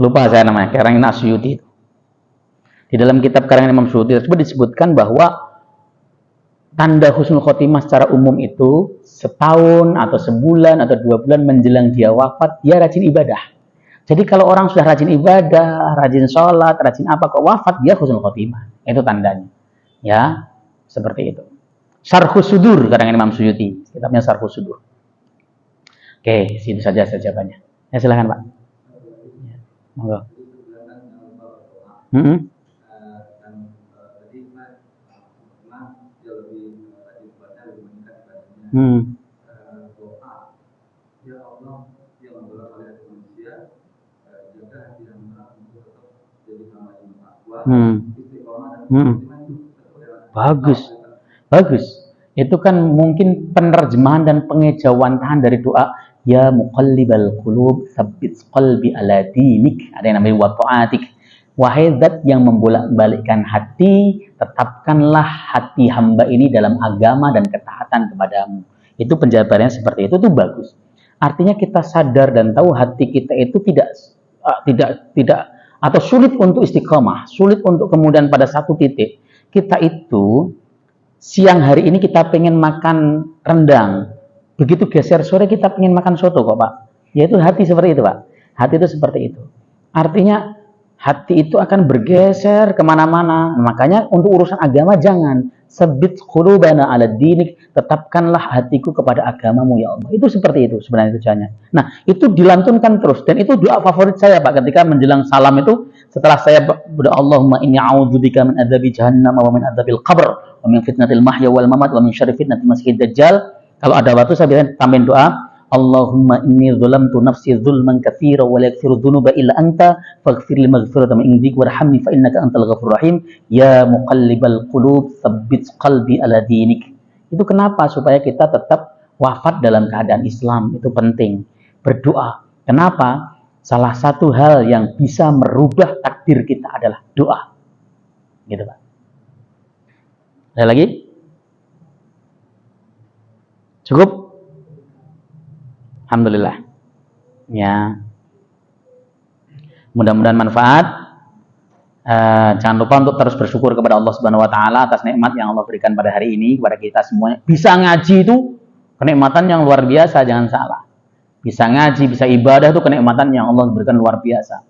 Lupa saya namanya, karangan Asyuti. Di dalam kitab karangan Imam Asyuti tersebut disebutkan bahwa tanda husnul khotimah secara umum itu setahun atau sebulan atau 2 bulan menjelang dia wafat, dia rajin ibadah. Jadi kalau orang sudah rajin ibadah, rajin sholat, rajin apa, kok wafat, dia husnul khotimah. Itu tandanya. Ya, seperti itu. Syarhus Sudur karangan Imam Suyuti, kitabnya Syarhus Sudur. Oke, situ saja jawabannya. Ya silakan Pak. Monggo. Bagus. Itu kan mungkin penerjemahan dan pengejawantahan dari doa ya muqallibal qulub tsabbit qalbi ala dinik. Ada yang namanya wa ta'atik. Wahai zat yang membolak-balikkan hati, tetapkanlah hati hamba ini dalam agama dan ketaatan kepadamu. Itu penjabarannya seperti itu tuh bagus. Artinya kita sadar dan tahu hati kita itu tidak atau sulit untuk istiqomah, sulit untuk kemudian pada satu titik. Kita itu siang hari ini kita pengen makan rendang, begitu geser sore kita pengen makan soto kok Pak. Yaitu hati seperti itu Pak. Hati itu seperti itu. Artinya hati itu akan bergeser kemana-mana. Makanya untuk urusan agama jangan. Sabit qulubana ala dinik, tetapkanlah hatiku kepada agamamu ya Allah. Itu seperti itu sebenarnya tujuannya. Nah, itu dilantunkan terus dan itu doa favorit saya Pak ketika menjelang salam itu. Setelah saya berdoa Allahumma inni a'udzubika min adzabi jahannam wa min adzabil qabr wa min fitnatil mahya wal mamat wa min syarri fitnatil masiihid dajjal. Kalau ada waktu saya bilang tambahin doa Allahumma inni dzalamtu nafsi dzulman katsiran wa la yaghfiru dzunuba illa anta faghfir li maghfiratan min indik warhamni fa innaka antal ghafurur rahim ya muqallibal qulub tsabbit qalbi ala dinik. Itu kenapa? Supaya kita tetap wafat dalam keadaan Islam. Itu penting. Berdoa. Kenapa? Salah satu hal yang bisa merubah takdir kita adalah doa. Gitu Pak. Ada lagi? Cukup? Alhamdulillah. Ya. Mudah-mudahan manfaat. Jangan lupa untuk terus bersyukur kepada Allah Subhanahu wa taala atas nikmat yang Allah berikan pada hari ini kepada kita semuanya. Bisa ngaji itu kenikmatan yang luar biasa, jangan salah. Bisa ngaji, bisa ibadah itu kenikmatan yang Allah berikan luar biasa.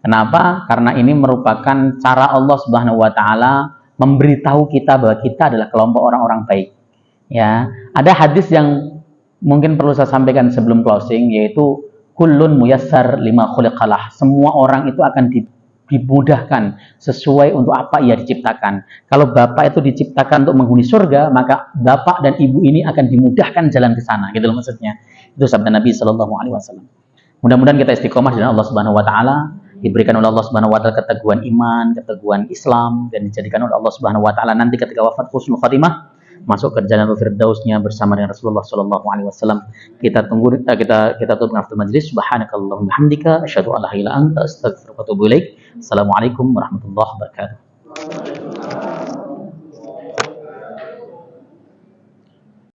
Kenapa? Karena ini merupakan cara Allah Subhanahu wa taala memberitahu kita bahwa kita adalah kelompok orang-orang baik. Ya, ada hadis yang mungkin perlu saya sampaikan sebelum closing, yaitu kullun muyassar lima khuliqalah. Semua orang itu akan dimudahkan sesuai untuk apa ia diciptakan. Kalau bapak itu diciptakan untuk menghuni surga, maka bapak dan ibu ini akan dimudahkan jalan ke sana. Gitu loh maksudnya. Itu sabda Nabi Shallallahu Alaihi Wasallam. Mudah-mudahan kita istiqomah dengan Allah Subhanahu Wa Taala, diberikan oleh Allah Subhanahu Wa Taala keteguhan iman, keteguhan Islam, dan dijadikan oleh Allah Subhanahu Wa Taala nanti ketika wafat husnul khatimah masuk ke Jannatul Firdausnya bersama dengan Rasulullah Shallallahu Alaihi Wasallam. Kita tunggu, kita tutup dengan majlis. Subhanakallahumma hamdika, asyhadu an la ilaha illa anta, astaghfiruka wa atubu ilaik. Assalamualaikum warahmatullahi wabarakatuh.